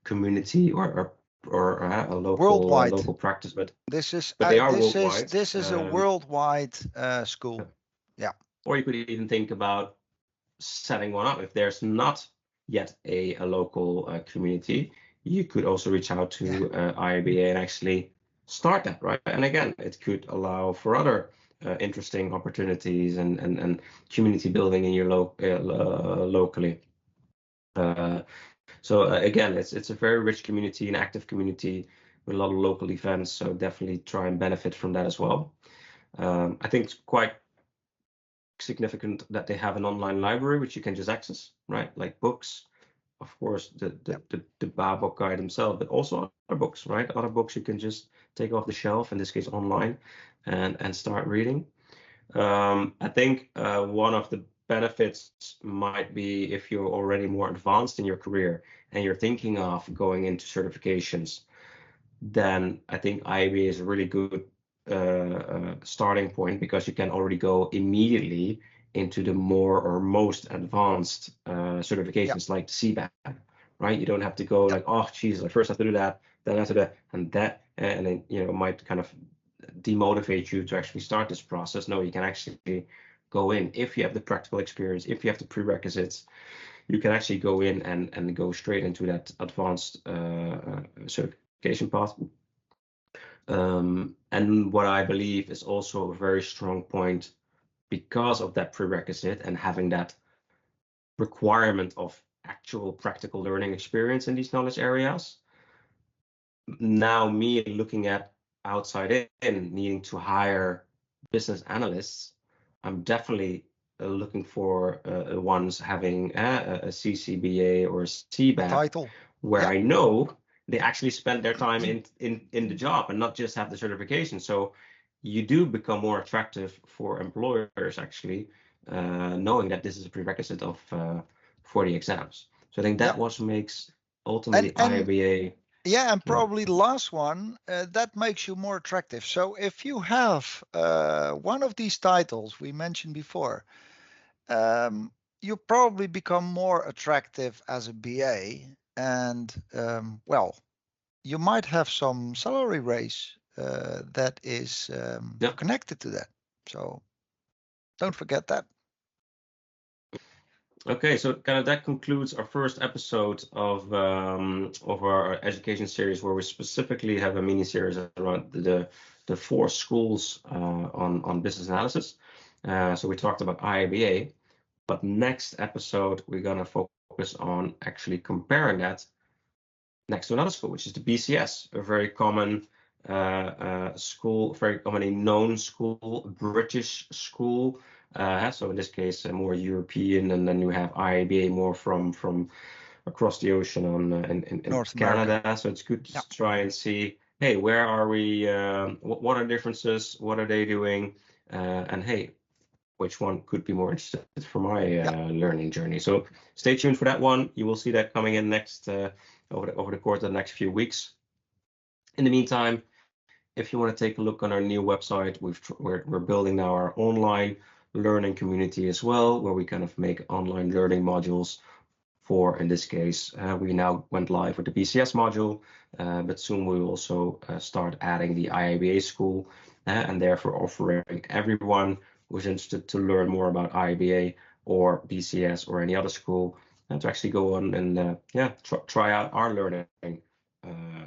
community or a Worldwide. local practice, but This is they are worldwide. this is a worldwide school. Yeah. Or you could even think about setting one up if there's not yet a local community. You could also reach out to IIBA and actually start that, right? And again, it could allow for other interesting opportunities and community building in your locally. So again, it's a very rich community, an active community with a lot of local events. So definitely try and benefit from that as well. I think it's quite significant that they have an online library which you can just access, right? Like books, of course, the BABOK guide himself, but also other books, right? Other books you can just take off the shelf, in this case online, and start reading. I think one of the benefits might be if you're already more advanced in your career and you're thinking of going into certifications, then I think IIBA is a really good starting point, because you can already go immediately into the more or most advanced certifications like the CBAP, right? You don't have to go like, oh, geez, I first have to do that, then I have to do that, and then it might kind of demotivate you to actually start this process. No, you can actually go in if you have the practical experience, if you have the prerequisites. You can actually go in and go straight into that advanced certification path. And what I believe is also a very strong point, because of that prerequisite and having that requirement of actual practical learning experience in these knowledge areas. Now, me looking at outside in, needing to hire business analysts, I'm definitely looking for ones having a CCBA or a CBAP, Title. where I know they actually spend their time in the job and not just have the certification. So you do become more attractive for employers, actually, knowing that this is a prerequisite of for the exams. So I think that what makes ultimately IIBA. Yeah, and probably the last one, that makes you more attractive. So if you have one of these titles we mentioned before, you probably become more attractive as a BA, and well, you might have some salary raise that is connected to that. So don't forget that. Okay, so kind of that concludes our first episode of our education series, where we specifically have a mini series around the 4 schools on business analysis. So we talked about IIBA, but next episode we're gonna focus on actually comparing that next to another school, which is the BCS, a very common school, very commonly known school, British school. So in this case, more European, and then you have IIBA more from across the ocean in North Canada. America. So it's good to try and see, hey, where are we? What are the differences? What are they doing? And hey, which one could be more interested for my learning journey? So stay tuned for that one. You will see that coming in next over the course of the next few weeks. In the meantime, if you want to take a look on our new website, we're building now our online learning community as well, where we kind of make online learning modules for, in this case, we now went live with the BCS module, but soon we will also start adding the IIBA school, and therefore offering everyone who's interested to learn more about IIBA or BCS or any other school, to actually go on and try out our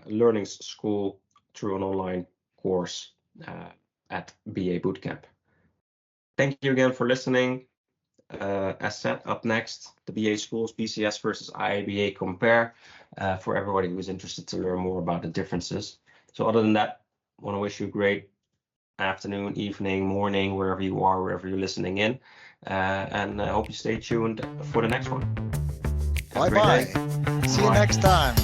learning school through an online course at BA Bootcamp. Thank you again for listening. As said, up next, the BA schools, BCS versus IIBA compare, for everybody who's interested to learn more about the differences. So other than that, I want to wish you a great afternoon, evening, morning, wherever you are, wherever you're listening in. And I hope you stay tuned for the next one. Have a great Bye-bye. day. See you Bye. next time.